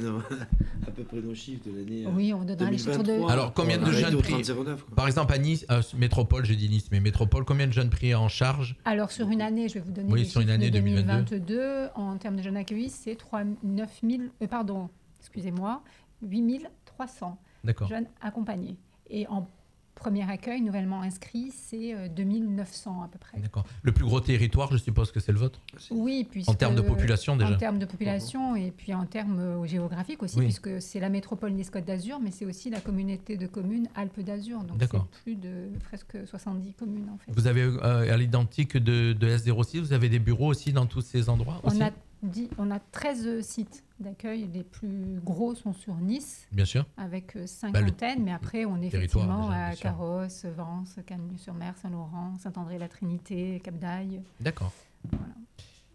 nos chiffres de l'année. Oui, on donnera les chiffres de... Alors combien de jeunes pris? Par exemple à Nice, métropole, j'ai dit Nice, mais métropole, combien de jeunes pris en charge? Alors sur une année, je vais vous donner les chiffres de 2022. En termes de jeunes accueillis, c'est 8300 jeunes accompagnés. Et en premier accueil, nouvellement inscrit, c'est 2900 à peu près. D'accord. Le plus gros territoire, je suppose que c'est le vôtre? Oui, puisque... En termes de population déjà? En termes de population et puis en termes géographiques aussi, puisque c'est la métropole Nice-Côte d'Azur, mais c'est aussi la communauté de communes Alpes d'Azur. Donc c'est plus de presque 70 communes en fait. Vous avez, à l'identique de S06, vous avez des bureaux aussi dans tous ces endroits aussi? On a 13 sites d'accueil. Les plus gros sont sur Nice, bien sûr, avec 5 antennes, mais après on est effectivement à Carros, Vence, Cagnes-sur-Mer, Saint-Laurent, Saint-André-la-Trinité, Cap-d'Aille. D'accord. Voilà.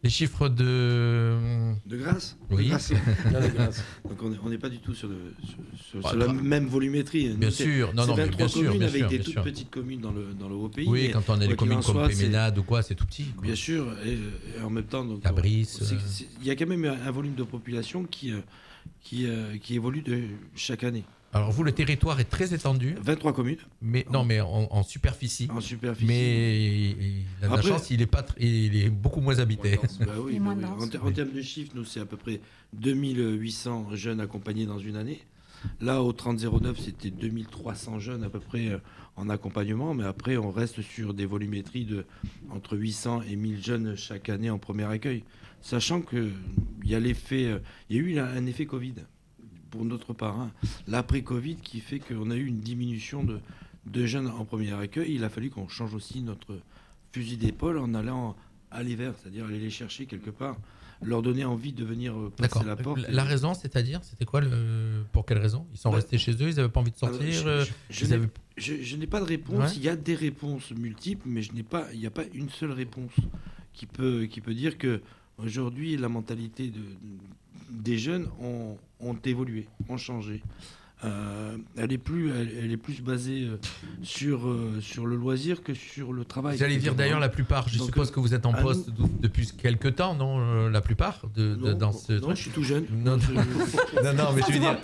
Les chiffres de Grasse? Oui. De Grasse. Donc on n'est pas du tout sur la même volumétrie. Bien sûr, mais bien sûr, avec des toutes petites communes dans le haut pays. Oui, quand on a des communes comme Péménade ou quoi, c'est tout petit. Bien sûr, et en même temps, donc Cabris. Il y a quand même un volume de population qui évolue chaque année. Alors vous, le territoire est très étendu. 23 communes. Mais non, mais en superficie. En superficie. Mais la chance, il est beaucoup moins habité. Oui. En termes de chiffres, nous, c'est à peu près 2800 jeunes accompagnés dans une année. Là, au 30-09, c'était 2300 jeunes à peu près en accompagnement. Mais après, on reste sur des volumétries de entre 800 et 1000 jeunes chaque année en premier accueil. Sachant qu'il y a eu un effet Covid. Pour notre part, l'après-Covid qui fait qu'on a eu une diminution de jeunes en premier accueil. Il a fallu qu'on change aussi notre fusil d'épaule en allant aller vers, c'est-à-dire aller les chercher quelque part, leur donner envie de venir passer la porte. La raison, c'est-à-dire, c'était quoi pour quelle raison? Ils sont restés chez eux, ils n'avaient pas envie de sortir, Je n'ai pas de réponse. Ouais. Il y a des réponses multiples, mais il n'y a pas une seule réponse qui peut dire que aujourd'hui la mentalité des jeunes ont évolué, ont changé. Elle est plus basée sur le loisir que sur le travail. J'allais dire d'ailleurs la plupart. Je suppose que vous êtes en poste depuis quelques temps, non la plupart dans ce non, truc. je suis tout jeune. Non, non, mais je veux dire.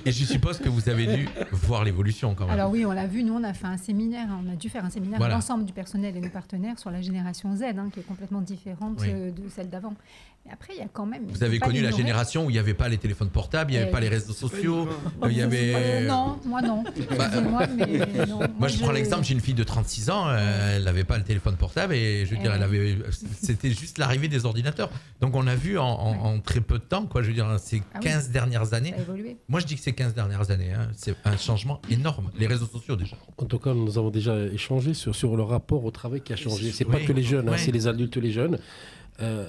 Et je suppose que vous avez dû voir l'évolution quand même. Alors oui, on l'a vu, nous on a fait un séminaire, on a dû faire un séminaire Voilà. l'ensemble du personnel et nos partenaires sur la génération Z, qui est complètement différente Oui. De celle d'avant. Mais après, il y a quand même... Vous avez connu la génération où il n'y avait pas les téléphones portables, il n'y avait pas les réseaux sociaux, il y avait... Non, moi non. Excusez-moi, mais non. Moi, je prends l'exemple, j'ai une fille de 36 ans, elle n'avait pas le téléphone portable et je veux dire, c'était juste l'arrivée des ordinateurs. Donc on a vu en très peu de temps, quoi, je veux dire, ces 15 dernières années. Ça a évolué. Moi, je dis que c'est 15 dernières années, c'est un changement énorme. Les réseaux sociaux déjà. En tout cas, nous avons déjà échangé sur le rapport au travail qui a changé. C'est pas que les jeunes, c'est les adultes et les jeunes.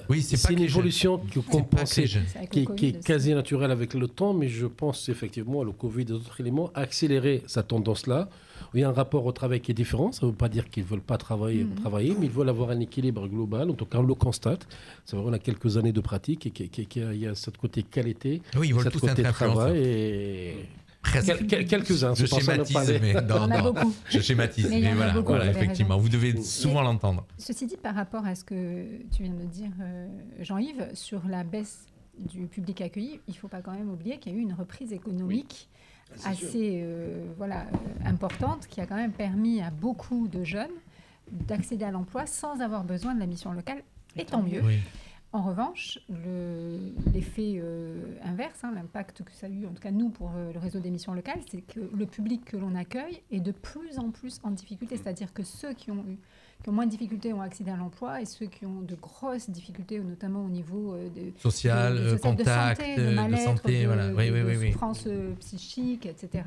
Oui, c'est une évolution qu'on pensait qui est quasi naturelle avec le temps, mais je pense effectivement le Covid et d'autres éléments a accéléré cette tendance-là. Il y a un rapport au travail qui est différent. Ça ne veut pas dire qu'ils ne veulent pas travailler, mais ils veulent avoir un équilibre global. En tout cas, on le constate. C'est vrai, on a quelques années de pratique et qu'il y a ce côté qualité, ce côté travail et... Quelques-uns, je schématise, mais je schématise, mais voilà, effectivement, vous devez souvent l'entendre. Ceci dit, par rapport à ce que tu viens de dire, Jean-Yves, sur la baisse du public accueilli, il ne faut pas quand même oublier qu'il y a eu une reprise économique assez importante qui a quand même permis à beaucoup de jeunes d'accéder à l'emploi sans avoir besoin de la mission locale, et tant mieux. Oui. En revanche, l'effet inverse, l'impact que ça a eu, en tout cas nous, pour le réseau des missions locales, c'est que le public que l'on accueille est de plus en plus en difficulté. C'est-à-dire que ceux qui ont moins de difficultés ont accédé à l'emploi et ceux qui ont de grosses difficultés, notamment au niveau social, contact, de santé, de souffrance psychique, etc.,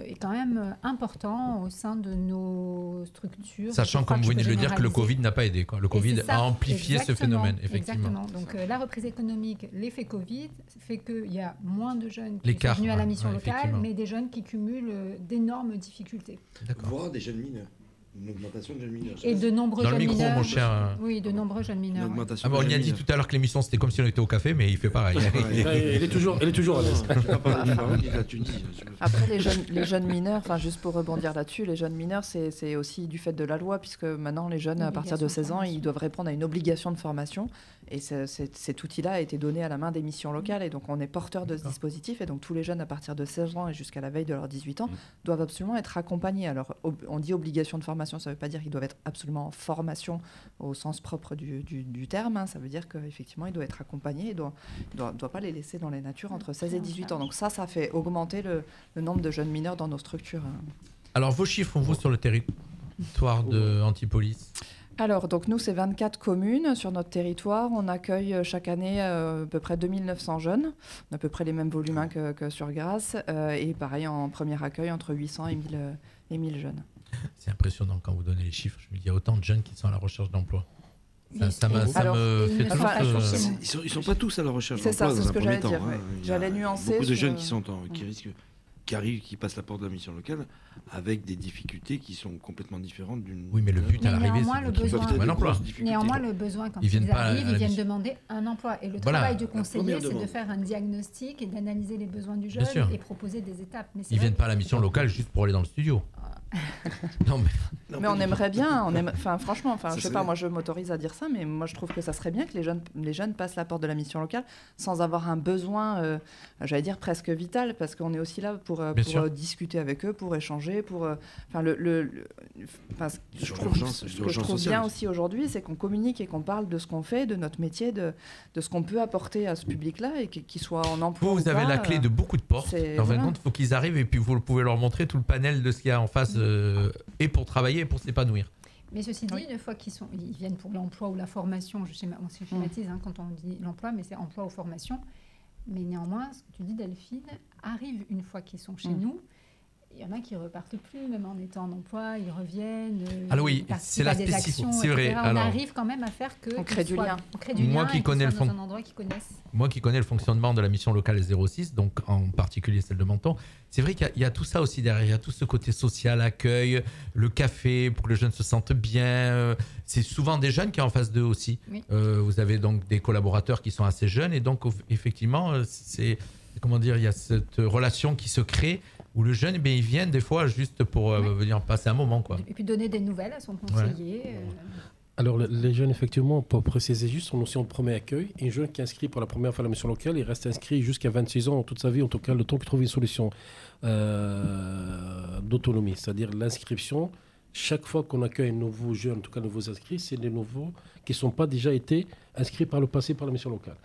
est quand même important au sein de nos structures. Sachant, comme vous venez de le dire, que le Covid n'a pas aidé. Le Covid a amplifié ce phénomène, effectivement. Exactement. Donc la reprise économique, l'effet Covid, fait qu'il y a moins de jeunes qui sont venus à la mission locale, mais des jeunes qui cumulent d'énormes difficultés. Voire des jeunes mineurs. Une augmentation de jeunes mineurs. Et de nombreux jeunes mineurs. Dans le micro, mon cher. Oui, de nombreux jeunes mineurs. On y a dit tout à l'heure que l'émission, c'était comme si on était au café, mais il fait pareil. Elle est toujours à l'aise. Après, les jeunes mineurs, juste pour rebondir là-dessus, les jeunes mineurs, c'est aussi du fait de la loi, puisque maintenant, les jeunes, à partir de 16 ans, ils doivent répondre à une obligation de formation. Et cet outil-là a été donné à la main des missions locales. Et donc, on est porteur de ce dispositif. Et donc, tous les jeunes, à partir de 16 ans et jusqu'à la veille de leurs 18 ans, doivent absolument être accompagnés. Alors, on dit obligation de formation, ça ne veut pas dire qu'ils doivent être absolument en formation au sens propre du terme. Ça veut dire qu'effectivement, ils doivent être accompagnés. Ils ne doivent pas les laisser dans les natures entre 16 et 18 ans. Donc ça fait augmenter le nombre de jeunes mineurs dans nos structures. Alors, vos chiffres, vous, sur le territoire de Antipolis ? Alors, donc nous, c'est 24 communes sur notre territoire. On accueille chaque année à peu près 2900 jeunes. On a à peu près les mêmes volumes que sur Grasse. Et pareil, en premier accueil, entre 800 et 1000 jeunes. C'est impressionnant quand vous donnez les chiffres. Je me dis, il y a autant de jeunes qui sont à la recherche d'emploi. Ça me fait Ils ne sont pas tous à la recherche d'emploi. C'est ça, c'est ce que j'allais dire. J'allais nuancer. Beaucoup de jeunes qui arrivent, qui passent la porte de la mission locale avec des difficultés qui sont complètement différentes d'une... Oui, mais le but à l'arrivée, c'est qu'ils trouvent un emploi. Néanmoins, le besoin, quand ils arrivent, ils viennent demander un emploi. Et le travail du conseiller, c'est de faire un diagnostic et d'analyser les besoins du jeune et proposer des étapes. Mais ils ne viennent pas à la mission locale juste pour aller dans le studio. Mais on aimerait bien, franchement, je sais pas, moi je m'autorise à dire ça, mais moi je trouve que ça serait bien que les jeunes passent la porte de la mission locale sans avoir un besoin, j'allais dire presque vital, parce qu'on est aussi là pour discuter avec eux, pour échanger, ce que je trouve bien aussi aujourd'hui, c'est qu'on communique et qu'on parle de ce qu'on fait, de notre métier, de ce qu'on peut apporter à ce public-là et qu'ils soient en emploi. Vous avez la clé de beaucoup de portes. En fin de compte, il faut qu'ils arrivent et puis vous pouvez leur montrer tout le panel de ce qu'il y a en face et pour travailler et pour s'épanouir. Mais ceci dit, une fois qu'ils viennent pour l'emploi ou la formation, on schématise quand on dit l'emploi, mais c'est emploi ou formation. Mais néanmoins, ce que tu dis, Delphine, arrive une fois qu'ils sont chez nous Il y en a qui repartent plus, même en étant en emploi, ils reviennent. Alors oui, c'est la spécificité. C'est vrai. On arrive quand même à faire que on crée du lien. On crée du lien dans un endroit qu'ils connaissent. Moi qui connais le fonctionnement de la mission locale 06, donc en particulier celle de Menton, c'est vrai qu'il y a tout ça aussi derrière. Il y a tout ce côté social, accueil, le café pour que les jeunes se sentent bien. C'est souvent des jeunes qui sont en face d'eux aussi. Oui. Vous avez donc des collaborateurs qui sont assez jeunes et donc effectivement, comment dire, il y a cette relation qui se crée. Où le jeune, ils viennent des fois juste pour venir passer un moment. Quoi. Et puis donner des nouvelles à son conseiller. Ouais. Alors les jeunes, effectivement, pour préciser juste, sont aussi en premier accueil. Un jeune qui est inscrit pour la première fois à la mission locale, il reste inscrit jusqu'à 26 ans, toute sa vie, en tout cas le temps qu'il trouve une solution d'autonomie. C'est-à-dire l'inscription, chaque fois qu'on accueille un nouveau jeune, en tout cas nouveaux inscrits, c'est des nouveaux qui ne sont pas déjà été inscrits par le passé par la mission locale.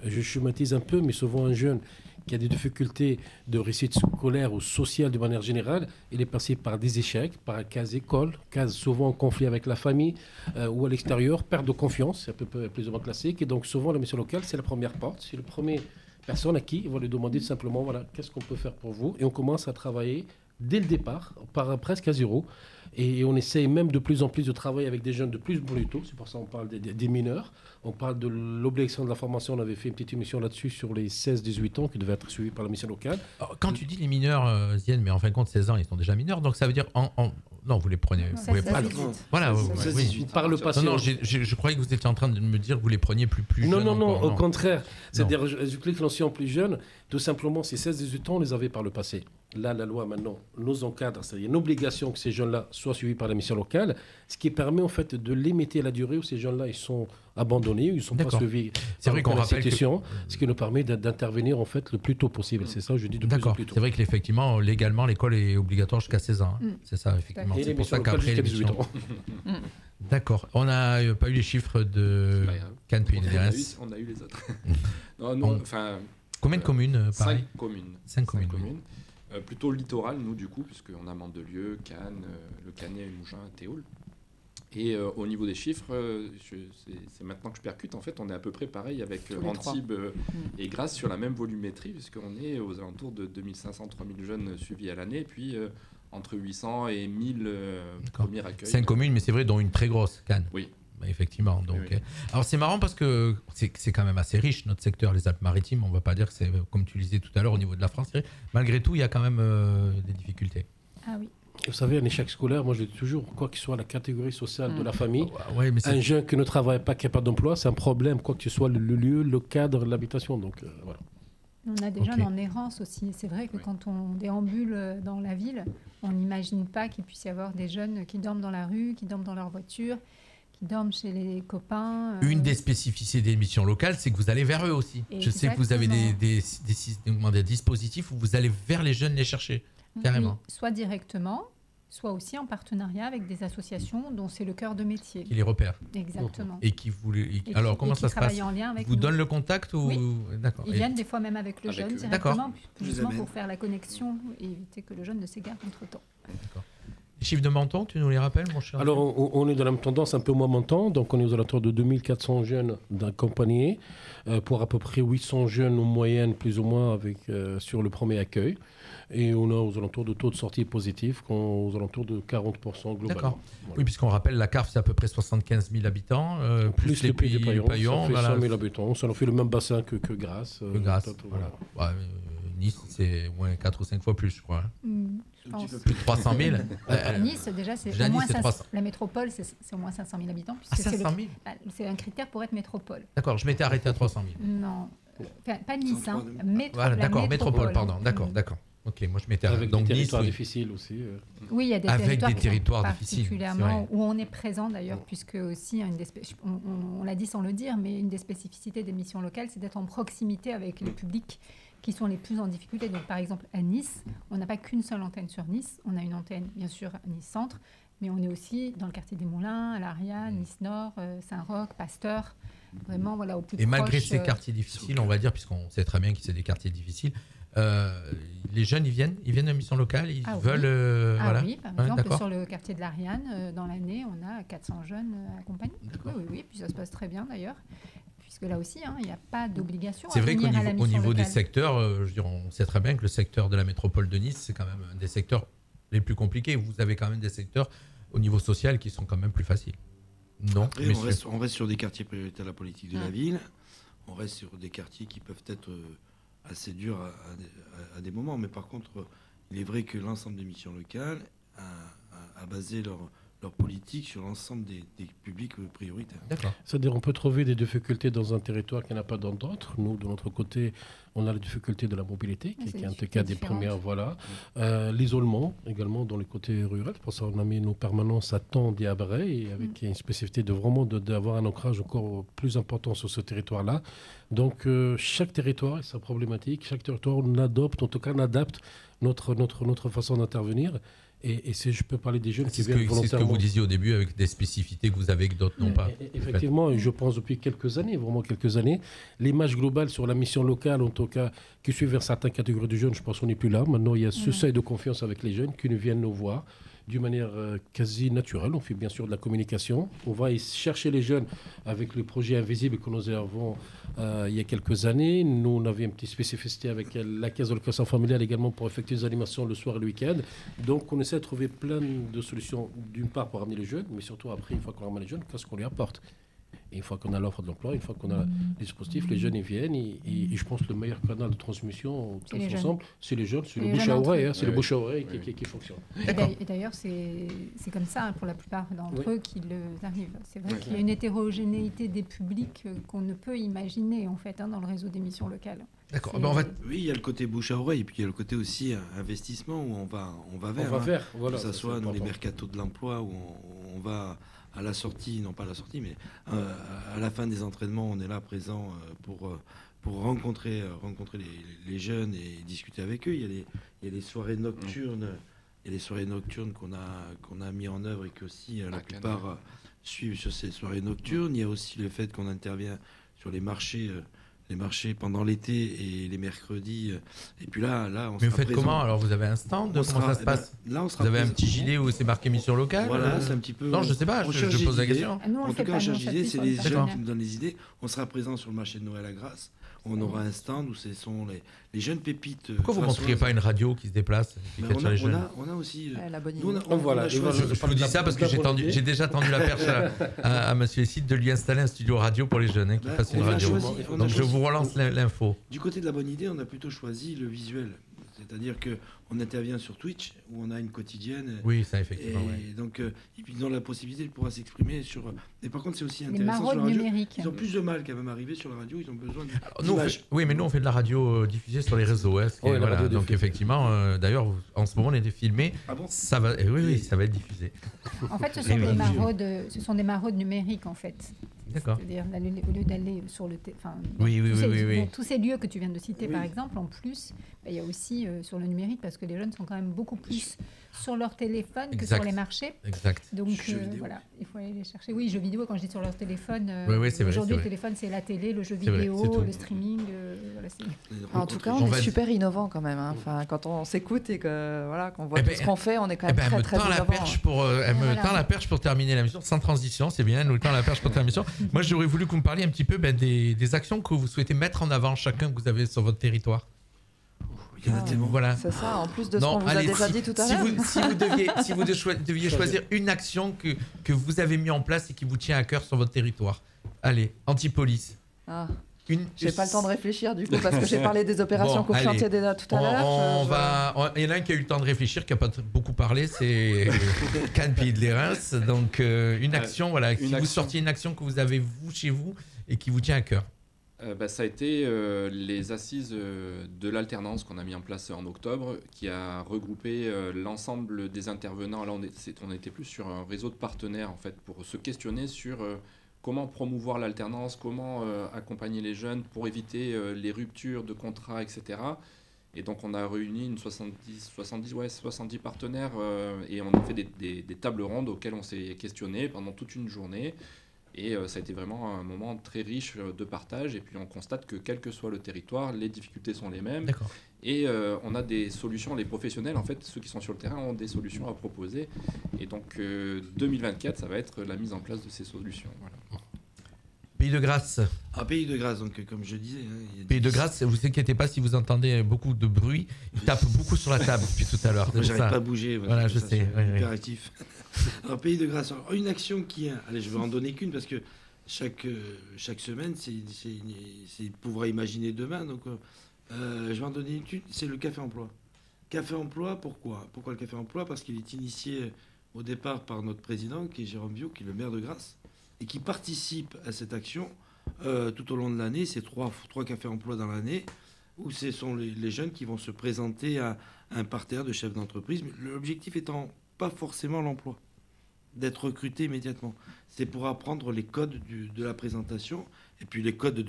Je schématise un peu, mais souvent un jeune qui a des difficultés de réussite scolaire ou sociale de manière générale, il est passé par des échecs, par un cas école, cas souvent en conflit avec la famille ou à l'extérieur, perte de confiance, c'est un peu plus ou moins classique. Et donc souvent la mission locale, c'est la première porte, c'est le premier personne à qui il va lui demander simplement, voilà, qu'est-ce qu'on peut faire pour vous ? Et on commence à travailler dès le départ, presque à zéro. Et on essaye même de plus en plus de travailler avec des jeunes de plus en plus tôt. C'est pour ça qu'on parle des mineurs. On parle de l'obligation de la formation. On avait fait une petite émission là-dessus sur les 16-18 ans qui devaient être suivis par la mission locale. Alors, quand tu dis les mineurs, Zienne, mais en fin de compte, 16 ans, ils sont déjà mineurs. Donc ça veut dire... Non, vous les prenez... Non, vous pouvez pas... Voilà, oui. Par le passé. Non, je croyais que vous étiez en train de me dire que vous les preniez plus jeunes. Non, au contraire. C'est-à-dire, j'explique l'ancien plus jeune. Tout simplement, ces 16-18 ans, on les avait par le passé. Là, la loi, maintenant, nous encadre. C'est-à-dire une obligation que ces jeunes-là soient suivis par la mission locale, ce qui permet, en fait, de limiter la durée où ces jeunes-là, ils sont abandonnés, ils ne sont pas suivis c'est vrai qu'on par rappelle l'institution, ce qui nous permet d'intervenir, en fait, le plus tôt possible. C'est ça, je dis de plus en plus tôt. C'est vrai qu'effectivement, légalement, l'école est obligatoire jusqu'à 16 ans. C'est ça, effectivement. Et c'est pour ça qu'après les 18 ans. D'accord. On n'a pas eu les chiffres de Cannes Pays de DRS. On a eu les autres. Non, combien de communes, pareil ? 5 communes. Plutôt littoral, nous, du coup, puisqu'on a Mandelieu, Cannes, le Canet, Mougins, Théoul. Et au niveau des chiffres, c'est maintenant que je percute, en fait, on est à peu près pareil avec Antibes et Grasse sur la même volumétrie, puisqu'on est aux alentours de 2500-3000 jeunes suivis à l'année, et puis entre 800 et 1000 premiers accueils. 5 communes, mais c'est vrai, dont une très grosse, Cannes. Oui. Effectivement. Donc, oui. Alors c'est marrant parce que c'est quand même assez riche notre secteur, les Alpes-Maritimes. On ne va pas dire que c'est comme tu le disais tout à l'heure au niveau de la France. Malgré tout, il y a quand même des difficultés. Ah oui. Vous savez, un échec scolaire, moi je dis toujours, quoi qu'il soit la catégorie sociale de la famille, mais un jeune qui ne travaille pas, qui n'est pas d'emploi, c'est un problème, quoi que ce soit le lieu, le cadre, l'habitation. Donc voilà. On a des jeunes en errance aussi. C'est vrai que quand on déambule dans la ville, on n'imagine pas qu'il puisse y avoir des jeunes qui dorment dans la rue, qui dorment dans leur voiture, qui dorment chez les copains. Une des spécificités des missions locales, c'est que vous allez vers eux aussi. Exactement. Je sais que vous avez des dispositifs où vous allez vers les jeunes les chercher, carrément. Oui, soit directement, soit aussi en partenariat avec des associations dont c'est le cœur de métier. Qui les repèrent. Exactement. Et qui vous... Alors, comment ça se passe ? En lien avec vous donnent le contact ou... Oui. D'accord. Ils viennent des fois même avec le jeune directement, justement pour faire la connexion et éviter que le jeune ne s'égare entre-temps. D'accord. Les chiffres de Menton, tu nous les rappelles, mon cher ? Alors, on est dans la même tendance, un peu moins Menton. Donc, on est aux alentours de 2400 jeunes d'accompagnés pour à peu près 800 jeunes en moyenne, plus ou moins, sur le premier accueil. Et on a aux alentours de taux de sortie positifs, aux alentours de 40% globalement. D'accord. Voilà. Oui, puisqu'on rappelle, la CARF, c'est à peu près 75 000 habitants, plus les pays du Paillon. Ça fait 100 000 habitants. Ça en fait le même bassin que Grasse. Que Grasse, voilà. Ouais, Nice, c'est au moins 4 ou 5 fois plus, je crois. Plus de 300 000. Nice, déjà, c'est au moins 500. La métropole, c'est au moins 500 000 habitants. 500 000 c'est un critère pour être métropole. D'accord, je m'étais arrêté à 300 000. Non, pas Nice, hein. Voilà, d'accord, métropole, pardon. D'accord. Ok, moi je m'étais arrêté. Avec des territoires difficiles aussi. Oui, il y a des territoires difficiles. Particulièrement, où on est présent d'ailleurs, puisque aussi, on l'a dit sans le dire, mais une des spécificités des missions locales, c'est d'être en proximité avec les publics qui sont les plus en difficulté. Donc, par exemple, à Nice, on n'a pas qu'une seule antenne sur Nice. On a une antenne, bien sûr, à Nice Centre, mais on est aussi dans le quartier des Moulins, à l'Ariane, Nice Nord, Saint-Roch, Pasteur, vraiment, voilà, au plus proche. Et malgré ces quartiers difficiles, on va dire, puisqu'on sait très bien que c'est des quartiers difficiles, les jeunes, ils viennent à la mission locale, ils veulent... voilà. Oui, par exemple, sur le quartier de l'Ariane, dans l'année, on a 400 jeunes accompagnés. Oui, puis ça se passe très bien d'ailleurs. puisque là aussi, il n'y a pas d'obligation. C'est vrai qu'au niveau des locale. secteurs, on sait très bien que le secteur de la métropole de Nice, c'est quand même un des secteurs les plus compliqués. Vous avez quand même des secteurs au niveau social qui sont quand même plus faciles. Non, après, on reste sur des quartiers prioritaires de la politique de la ville. On reste sur des quartiers qui peuvent être assez durs à des moments. Mais par contre, il est vrai que l'ensemble des missions locales a basé leur politique sur l'ensemble des publics prioritaires. D'accord. C'est-à-dire on peut trouver des difficultés dans un territoire qu'il n'y en a pas dans d'autres. Nous, de notre côté, on a la difficulté de la mobilité, qui est en tout cas des premières. Voilà. L'isolement également dans les côtés ruraux. Pour ça, on a mis nos permanences à Tende et à Bray, et avec une spécificité d'avoir un ancrage encore plus important sur ce territoire-là. Donc, chaque territoire a sa problématique. Chaque territoire, on adopte, en tout cas, on adapte notre façon d'intervenir. Et si je peux parler des jeunes qui viennent volontairement... C'est ce que vous disiez au début, avec des spécificités que vous avez que d'autres n'ont pas. Effectivement, je pense depuis quelques années, l'image globale sur la mission locale, en tout cas, qui suit vers certaines catégories de jeunes, je pense qu'on n'est plus là. Maintenant, il y a ce seuil de confiance avec les jeunes qui viennent nous voir d'une manière quasi naturelle. On fait bien sûr de la communication. On va chercher les jeunes avec le projet Invisible que nous avons il y a quelques années. Nous, on avait une petite spécificité avec la caisse de location familiale également pour effectuer des animations le soir et le week-end. Donc, on essaie de trouver plein de solutions, d'une part pour amener les jeunes, mais surtout après, une fois qu'on ramène les jeunes, qu'est-ce qu'on lui apporte. Et une fois qu'on a l'offre d'emploi, une fois qu'on a les dispositifs, les jeunes ils viennent. Et je pense que le meilleur canal de transmission, tous ensemble, c'est les jeunes, c'est le bouche à oreille. C'est le bouche à oreille qui fonctionne. Et d'ailleurs, c'est comme ça pour la plupart d'entre eux qu'ils arrivent. C'est vrai qu'il y a une hétérogénéité des publics qu'on ne peut imaginer en fait dans le réseau des missions locales. D'accord. Oui, il y a le côté bouche à oreille, et puis il y a le côté aussi investissement où on va vers. Voilà, que ce soit dans les mercatos de l'emploi où on va à la sortie, non pas à la sortie, mais à la fin des entraînements, on est là présent pour rencontrer les jeunes et discuter avec eux. Il y a des soirées nocturnes, qu'on a mis en œuvre et que aussi la plupart suivent sur ces soirées nocturnes. Il y a aussi le fait qu'on intervient sur les marchés pendant l'été et les mercredis. Et puis là, on sera présent. Mais vous faites comment? Alors, vous avez un stand? Comment ça se passe? Là, on sera vous avez présent. un petit gilet où c'est marqué mission locale? Voilà, c'est un petit peu... Non, je sais pas, je pose la question. En tout cas, on cherche des idées. C'est les jeunes qui nous donnent les idées. On sera présent sur le marché de Noël à Grasse. On aura un stand où ce sont les jeunes pépites. Pourquoi vous ne montriez pas une radio qui se déplace on a aussi... la bonne idée. Je vous dis ça parce que j'ai déjà tendu la perche à monsieur Esside de lui installer un studio radio pour les jeunes qui fasse une radio. Donc je vous relance l'info. Du côté de la bonne idée, on a plutôt choisi le visuel. C'est-à-dire qu'on intervient sur Twitch, où on a une quotidienne. Oui, ça, effectivement. Et puis, ils ont la possibilité de pouvoir s'exprimer sur... Et par contre, c'est aussi intéressant les maraudes sur la radio. numériques. Ils ont plus de mal quand même à arriver sur la radio, ils ont besoin d'images. Oui, mais nous, on fait de la radio diffusée sur les réseaux. Donc, effectivement, d'ailleurs, en ce moment, on est filmé. Ah bon, ça va, ça va être diffusé. En fait, ce sont des maraudes numériques, en fait. D'accord. C'est-à-dire, au lieu d'aller sur le... tous ces lieux que tu viens de citer, par exemple, en plus, il y a aussi sur le numérique, parce que les jeunes sont quand même beaucoup plus sur leur téléphone que sur les marchés. Exact. Donc, voilà, il faut aller les chercher. Oui, jeux vidéo, quand je dis sur leur téléphone, aujourd'hui, le téléphone, c'est la télé, le jeu vidéo, le streaming. En tout cas, on est super innovant quand même. Enfin, quand on s'écoute et qu'on voit tout ce qu'on fait, on est quand même très, très innovant. Elle me tend la perche pour terminer la mission, sans transition, c'est bien, elle nous tend la perche pour terminer la mission. Moi, j'aurais voulu que vous me parliez un petit peu des actions que vous souhaitez mettre en avant, chacun que vous avez sur votre territoire. Il y en a tellement. Voilà. C'est ça, en plus de ce qu'on vous a déjà dit tout à l'heure. Si vous deviez choisir une action que vous avez mis en place et qui vous tient à cœur sur votre territoire. Allez, Antipolis. J'ai pas le temps de réfléchir du coup parce que j'ai parlé des opérations qu'au chantier déjà tout à l'heure. Il y en a un qui a eu le temps de réfléchir, qui n'a pas beaucoup parlé, c'est Cannes Pays de l'Érins. Donc une action, vous sortiez une action que vous avez vous chez vous et qui vous tient à cœur. Ça a été les assises de l'alternance qu'on a mis en place en octobre, qui a regroupé l'ensemble des intervenants. Là, on était plus sur un réseau de partenaires en fait, pour se questionner sur comment promouvoir l'alternance, comment accompagner les jeunes pour éviter les ruptures de contrats, etc. Et donc on a réuni 70 partenaires et on a fait des tables rondes auxquelles on s'est questionné pendant toute une journée. Et ça a été vraiment un moment très riche de partage. Et puis on constate que quel que soit le territoire, les difficultés sont les mêmes. D'accord. Et on a des solutions. Les professionnels, en fait, ceux qui sont sur le terrain, ont des solutions à proposer. Et donc 2024, ça va être la mise en place de ces solutions. Voilà. Pays de Grâce. Pays de Grâce, donc comme je disais. Pays de Grâce, vous inquiétez pas si vous entendez beaucoup de bruit. Il tape beaucoup sur la table depuis tout à l'heure. J'arrive pas à bouger. Voilà, je sais. Hyper actif. Alors, Pays de Grâce, une action qui... Allez, je vais en donner qu'une parce que chaque semaine, c'est pouvoir imaginer demain. Donc, je vais en donner une, c'est le Café Emploi. Café Emploi, pourquoi le Café Emploi? Parce qu'il est initié au départ par notre président, qui est Jérôme Biot, qui est le maire de Grasse, et qui participe à cette action tout au long de l'année. C'est trois Cafés Emploi dans l'année, où ce sont les jeunes qui vont se présenter à un parterre de chefs d'entreprise. Mais l'objectif étant pas forcément l'emploi, d'être recruté immédiatement. C'est pour apprendre les codes de la présentation, et puis les codes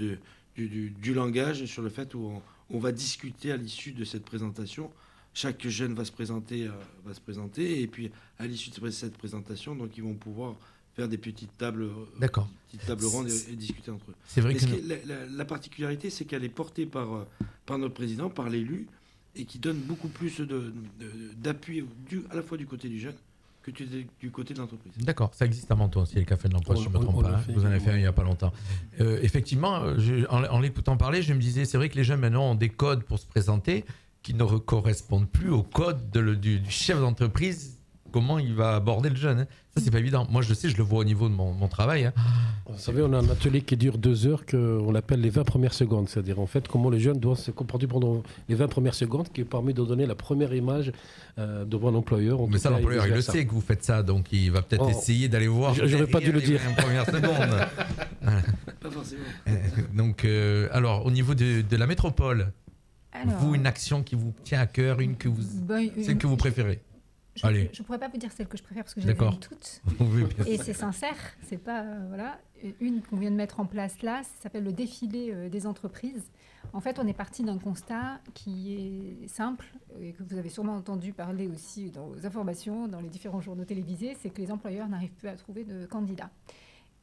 du langage, sur le fait où on va discuter à l'issue de cette présentation. Chaque jeune va se présenter, et puis à l'issue de cette présentation, donc ils vont pouvoir faire des petites tables rondes et discuter entre eux. C'est vrai que la particularité, c'est qu'elle est portée par notre président, par l'élu, et qui donne beaucoup plus d'appui à la fois du côté du jeune que du côté de l'entreprise. D'accord, ça existe à Menton aussi, le Café de l'Emploi, si je ne me trompe pas. Vous en avez fait un il n'y a pas longtemps. Effectivement, en l'écoutant parler, je me disais, c'est vrai que les jeunes maintenant ont des codes pour se présenter qui ne correspondent plus au code du chef d'entreprise, comment il va aborder le jeune. Ça, c'est pas évident. Moi, je sais, je le vois au niveau de mon travail. Vous savez, on a un atelier qui dure 2 heures qu'on appelle les 20 premières secondes. C'est-à-dire, en fait, comment les jeunes doivent se comporter pendant les 20 premières secondes, qui permet de donner la première image devant l'employeur. Mais ça, l'employeur, il le sait que vous faites ça, donc il va peut-être essayer d'aller voir. J'aurais pas dû le dire. Les premières secondes. Pas forcément. Donc, alors, au niveau de la métropole, vous, une action qui vous tient à cœur, celle que vous préférez? Je ne pourrais pas vous dire celle que je préfère parce que je les aime toutes. Oui, et c'est sincère. C'est pas, voilà. Une qu'on vient de mettre en place là, ça s'appelle le défilé des entreprises. En fait, on est parti d'un constat qui est simple et que vous avez sûrement entendu parler aussi dans vos informations, dans les différents journaux télévisés, c'est que les employeurs n'arrivent plus à trouver de candidats.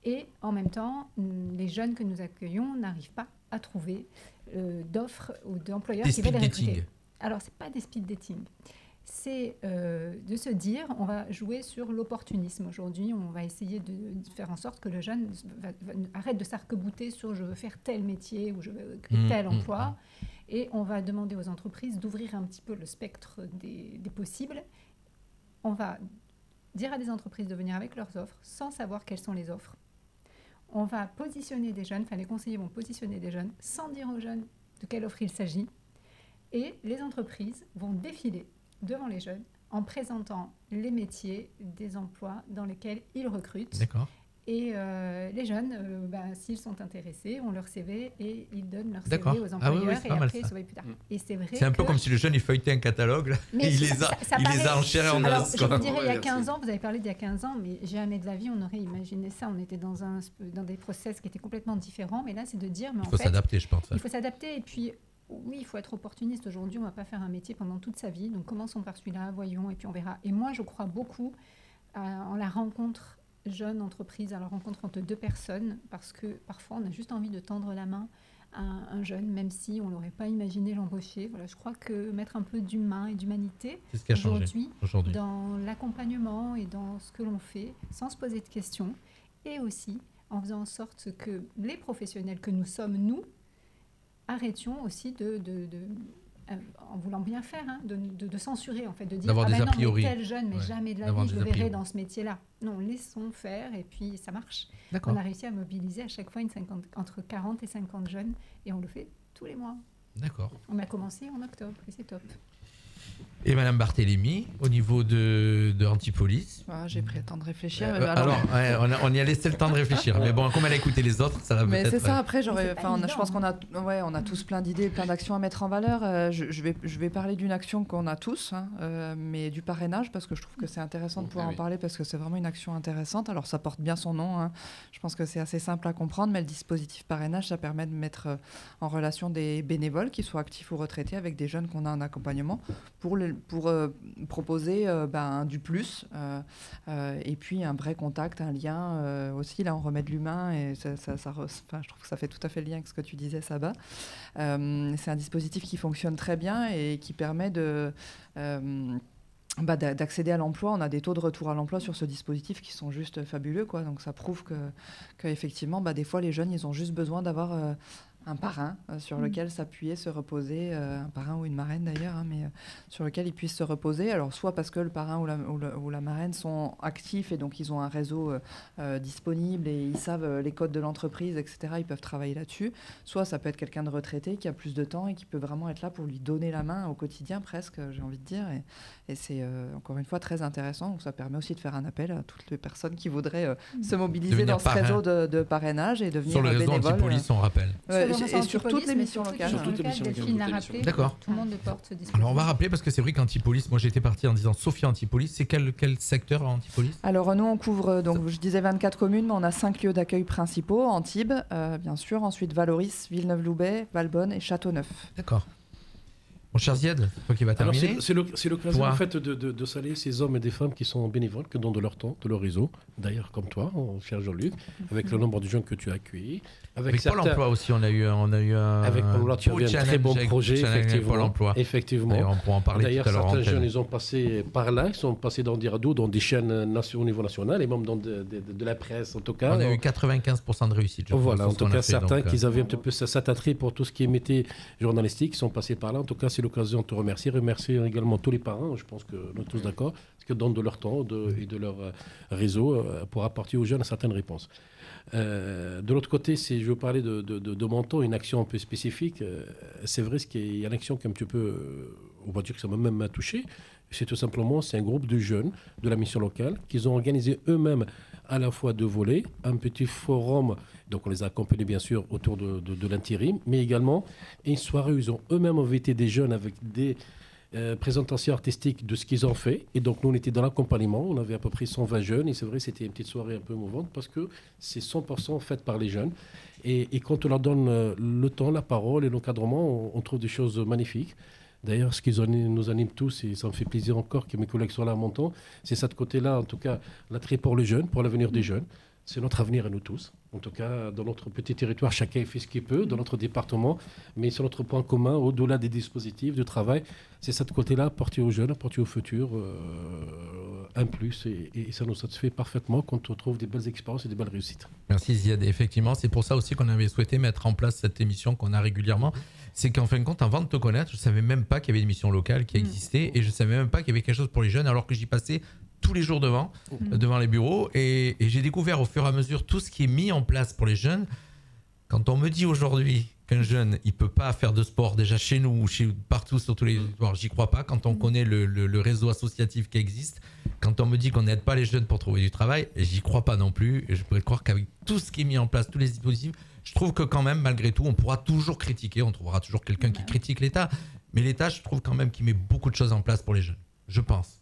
Et en même temps, les jeunes que nous accueillons n'arrivent pas à trouver d'offres ou d'employeurs qui veulent les recruter. Alors, ce n'est pas des speed dating. C'est de se dire, on va jouer sur l'opportunisme. Aujourd'hui, on va essayer de faire en sorte que le jeune arrête de s'arc-bouter sur « je veux faire tel métier » ou « je veux tel emploi ». Et on va demander aux entreprises d'ouvrir un petit peu le spectre des possibles. On va dire à des entreprises de venir avec leurs offres sans savoir quelles sont les offres. On va positionner des jeunes, enfin les conseillers vont positionner des jeunes sans dire aux jeunes de quelle offre il s'agit. Et les entreprises vont défiler devant les jeunes en présentant les métiers des emplois dans lesquels ils recrutent. D'accord. Et les jeunes, s'ils sont intéressés, ont leur CV et ils donnent leur CV aux employeurs et après ils se voient plus tard. Et c'est vrai. C'est un peu comme si le jeune il feuilletait un catalogue là, et il les a enchérés en alors, os. Je vous dirais, il y a 15 ans, vous avez parlé d'il y a 15 ans, mais jamais de la vie on aurait imaginé ça. On était dans des process qui étaient complètement différents. Mais là, c'est de dire, mais il faut s'adapter, je pense. Il faut s'adapter et puis. Oui, il faut être opportuniste. Aujourd'hui, on ne va pas faire un métier pendant toute sa vie. Donc, commençons par celui-là, voyons, et puis on verra. Et moi, je crois beaucoup en la rencontre jeune entreprise, à la rencontre entre deux personnes, parce que parfois, on a juste envie de tendre la main à un jeune, même si on ne l'aurait pas imaginé l'embaucher. Voilà, je crois que mettre un peu d'humain et d'humanité c'est ce qui a changé aujourd'hui dans l'accompagnement et dans ce que l'on fait, sans se poser de questions, et aussi en faisant en sorte que les professionnels que nous sommes, nous, arrêtions aussi en voulant bien faire, de censurer, en fait, de dire d'avoir des a priori. Tel jeune, mais jamais de la vie, je le verrai dans ce métier-là. Non, laissons faire, et puis ça marche. D'accord. On a réussi à mobiliser à chaque fois entre 40 et 50 jeunes, et on le fait tous les mois. D'accord. On a commencé en octobre, et c'est top. Et Madame Barthélémy, au niveau de Antipolis. J'ai pris le temps de réfléchir. On y a laissé le temps de réfléchir. Mais bon, comme elle a écouté les autres, ça va peut-être... Mais c'est ça, après, je pense qu'on a tous plein d'idées, plein d'actions à mettre en valeur. Je vais parler d'une action qu'on a tous, mais du parrainage, parce que je trouve que c'est intéressant de pouvoir en parler, parce que c'est vraiment une action intéressante. Alors, ça porte bien son nom. Je pense que c'est assez simple à comprendre, mais le dispositif parrainage, ça permet de mettre en relation des bénévoles, qu'ils soient actifs ou retraités, avec des jeunes qu'on a en accompagnement, pour proposer du plus et puis un vrai contact, un lien aussi. Là, on remet de l'humain et je trouve que ça fait tout à fait le lien avec ce que tu disais, Saba. C'est un dispositif qui fonctionne très bien et qui permet d'accéder à l'emploi. On a des taux de retour à l'emploi sur ce dispositif qui sont juste fabuleux, quoi. Donc ça prouve qu'effectivement, des fois, les jeunes, ils ont juste besoin d'avoir un parrain sur lequel s'appuyer, se reposer, un parrain ou une marraine d'ailleurs, mais sur lequel ils puissent se reposer. Alors soit parce que le parrain ou la marraine sont actifs et donc ils ont un réseau disponible et ils savent les codes de l'entreprise, etc. Ils peuvent travailler là-dessus. Soit ça peut être quelqu'un de retraité qui a plus de temps et qui peut vraiment être là pour lui donner la main au quotidien presque, j'ai envie de dire. Et c'est encore une fois très intéressant. Donc ça permet aussi de faire un appel à toutes les personnes qui voudraient se mobiliser dans ce réseau de parrainage et devenir bénévoles. Sur le réseau Antipolis, on rappelle. Et sur toutes les missions locales. Sur toutes les missions locales. D'accord. Tout le monde porte ce dispositif. Alors on va rappeler, parce que c'est vrai qu'Antipolis, moi j'étais parti en disant Sophia Antipolis, c'est quel secteur Antipolis? Alors nous on couvre, donc je disais 24 communes, mais on a 5 lieux d'accueil principaux, Antibes, bien sûr, ensuite Valoris, Villeneuve-Loubet, Valbonne et Châteauneuf. D'accord. Mon cher Ziad, c'est toi qui va terminer. C'est l'occasion en fait de saluer ces hommes et des femmes qui sont bénévoles, qui donnent de leur temps, de leur réseau. D'ailleurs, comme toi, cher Jean-Luc, avec le nombre de jeunes que tu as accueillis. Avec Pôle emploi aussi, on a eu un avec Pôle emploi, tu reviens, un très bon projet, effectivement. Pôle emploi. Effectivement. On pourra en parler d'ailleurs, tout à l'heure. Certains jeunes, ils ont passé par là, ils sont passés dans des radios, dans des chaînes au niveau national et même dans de la presse, en tout cas. On a eu 95% de réussite. Voilà, en tout cas, certains qui avaient un petit peu cet attrait pour tout ce qui est métier journalistique, qui sont passés par là. En tout cas, c'est l'occasion de te remercier. Remercier également tous les parents, je pense que nous sommes tous d'accord, parce qu'ils donnent de leur temps et de leur réseau pour apporter aux jeunes certaines réponses. De l'autre côté, si je veux parler de mon temps, une action un peu spécifique, c'est vrai qu'il y a une action qui est un petit peu, on va dire que ça m'a même touché. C'est tout simplement, c'est un groupe de jeunes de la mission locale qui ont organisé eux-mêmes à la fois 2 volets, un petit forum, donc on les a accompagnés bien sûr autour de l'intérim, mais également une soirée où ils ont eux-mêmes invité des jeunes avec des présentations artistiques de ce qu'ils ont fait. Et donc nous on était dans l'accompagnement, on avait à peu près 120 jeunes et c'est vrai c'était une petite soirée un peu mouvante parce que c'est 100% faite par les jeunes. Et quand on leur donne le temps, la parole et l'encadrement, on trouve des choses magnifiques. D'ailleurs, ce qui nous anime tous, et ça me fait plaisir encore que mes collègues soient là à mon temps, c'est ça de côté-là, en tout cas, l'attrait pour les jeunes, pour l'avenir des jeunes. C'est notre avenir à nous tous. En tout cas, dans notre petit territoire, chacun fait ce qu'il peut, dans notre département. Mais sur notre point commun, au-delà des dispositifs de travail, c'est ça de côté-là, apporter aux jeunes, apporter au futur un plus. Et ça nous satisfait parfaitement quand on trouve des belles expériences et des belles réussites. Merci Ziad. Effectivement, c'est pour ça aussi qu'on avait souhaité mettre en place cette émission qu'on a régulièrement. C'est qu'en fin de compte, avant de te connaître, je ne savais même pas qu'il y avait une émission locale qui existait et je ne savais même pas qu'il y avait quelque chose pour les jeunes alors que j'y passais tous les jours devant les bureaux et j'ai découvert au fur et à mesure tout ce qui est mis en place pour les jeunes. Quand on me dit aujourd'hui qu'un jeune, il ne peut pas faire de sport déjà chez nous ou partout sur tous les territoires, j'y crois pas. Quand on connaît le réseau associatif qui existe, quand on me dit qu'on n'aide pas les jeunes pour trouver du travail, j'y crois pas non plus. Et je pourrais croire qu'avec tout ce qui est mis en place, tous les dispositifs, je trouve que quand même, malgré tout, on pourra toujours critiquer, on trouvera toujours quelqu'un qui critique l'État. Mais l'État, je trouve quand même qu'il met beaucoup de choses en place pour les jeunes. Je pense.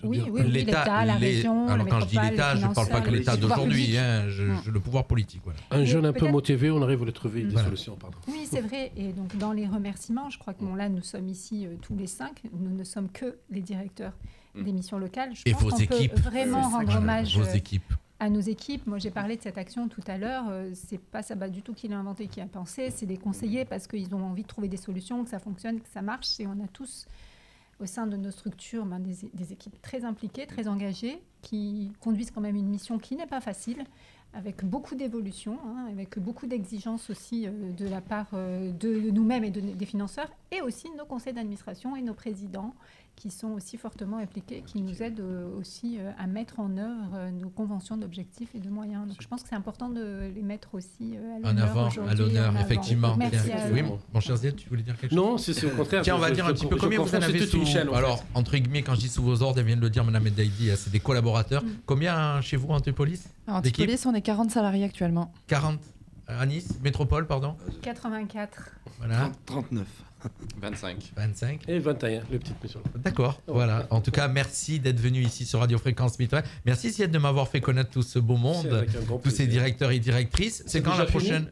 Oui, l'État, la région, alors la quand je dis l'État, je ne parle pas que l'État d'aujourd'hui, le pouvoir politique. Voilà. Un jeune un peu motivé, on arrive à lui trouver des solutions. Pardon. Oui, c'est vrai. Et donc, dans les remerciements, je crois que là, nous sommes ici tous les 5. Nous ne sommes que les directeurs des missions locales. Je pense qu'on peut vraiment rendre hommage à nos équipes. Moi, j'ai parlé de cette action tout à l'heure. C'est pas Sabat du tout qui l'a inventé, qui a pensé. C'est des conseillers parce qu'ils ont envie de trouver des solutions, que ça fonctionne, que ça marche. Et on a tous au sein de nos structures des équipes très impliquées, très engagées, qui conduisent quand même une mission qui n'est pas facile, avec beaucoup d'évolution, avec beaucoup d'exigences aussi de la part de nous-mêmes et des financeurs, et aussi nos conseils d'administration et nos présidents, qui sont aussi fortement impliqués, qui nous aident aussi à mettre en œuvre nos conventions d'objectifs et de moyens. Donc je pense que c'est important de les mettre aussi à l'honneur aujourd'hui. À l'honneur, effectivement. Merci oui, mon cher Ziad, tu voulais dire quelque chose? Non, c'est au contraire. Tiens, on va dire un petit peu combien vous en avez sous... Alors, entre guillemets, quand je dis sous vos ordres, elle vient de le dire, Mme Daïdi, c'est des collaborateurs. Combien chez vous, Antipolis? À Antipolis, on est 40 salariés actuellement. 40 à Nice, métropole, pardon? 84. Voilà. 39. 25. Et 21, les petites missions. D'accord, voilà. En tout cas, merci d'être venu ici sur Radio Fréquence Méditerranée. Merci Ziad de m'avoir fait connaître tout ce beau monde, tous ces directeurs et directrices. C'est quand la prochaine?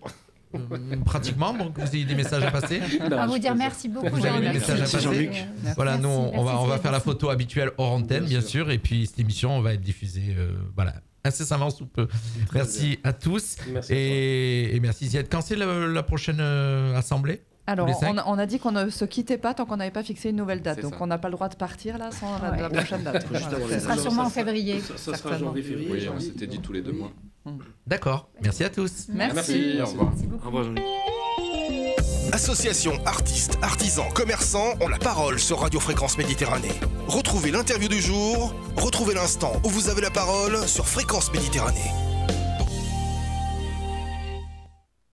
Pratiquement, donc vous avez des messages à passer. À vous dire merci beaucoup. Vous avez des messages à passer. Voilà, nous on va faire la photo habituelle hors antenne, bien sûr, et puis cette émission va être diffusée, voilà, incessamment sous peu. Merci à tous et merci Ziad. Quand c'est la prochaine assemblée? Alors, Tous les 5 on a dit qu'on ne se quittait pas tant qu'on n'avait pas fixé une nouvelle date. C'est Donc, ça. on n'a pas le droit de partir là sans Ouais. la prochaine date. Faut juste avoir Ce les sera dates. sûrement en février. Ça sera Certainement. janvier-février. Oui, on s'était dit tous les 2 mois. D'accord. Merci à tous. Merci. Au revoir. Merci Au beaucoup. revoir, Jean-Luc. Associations, artistes, artisans, commerçants ont la parole sur Radio Fréquence Méditerranée. Retrouvez l'interview du jour, retrouvez l'instant où vous avez la parole sur Fréquence Méditerranée.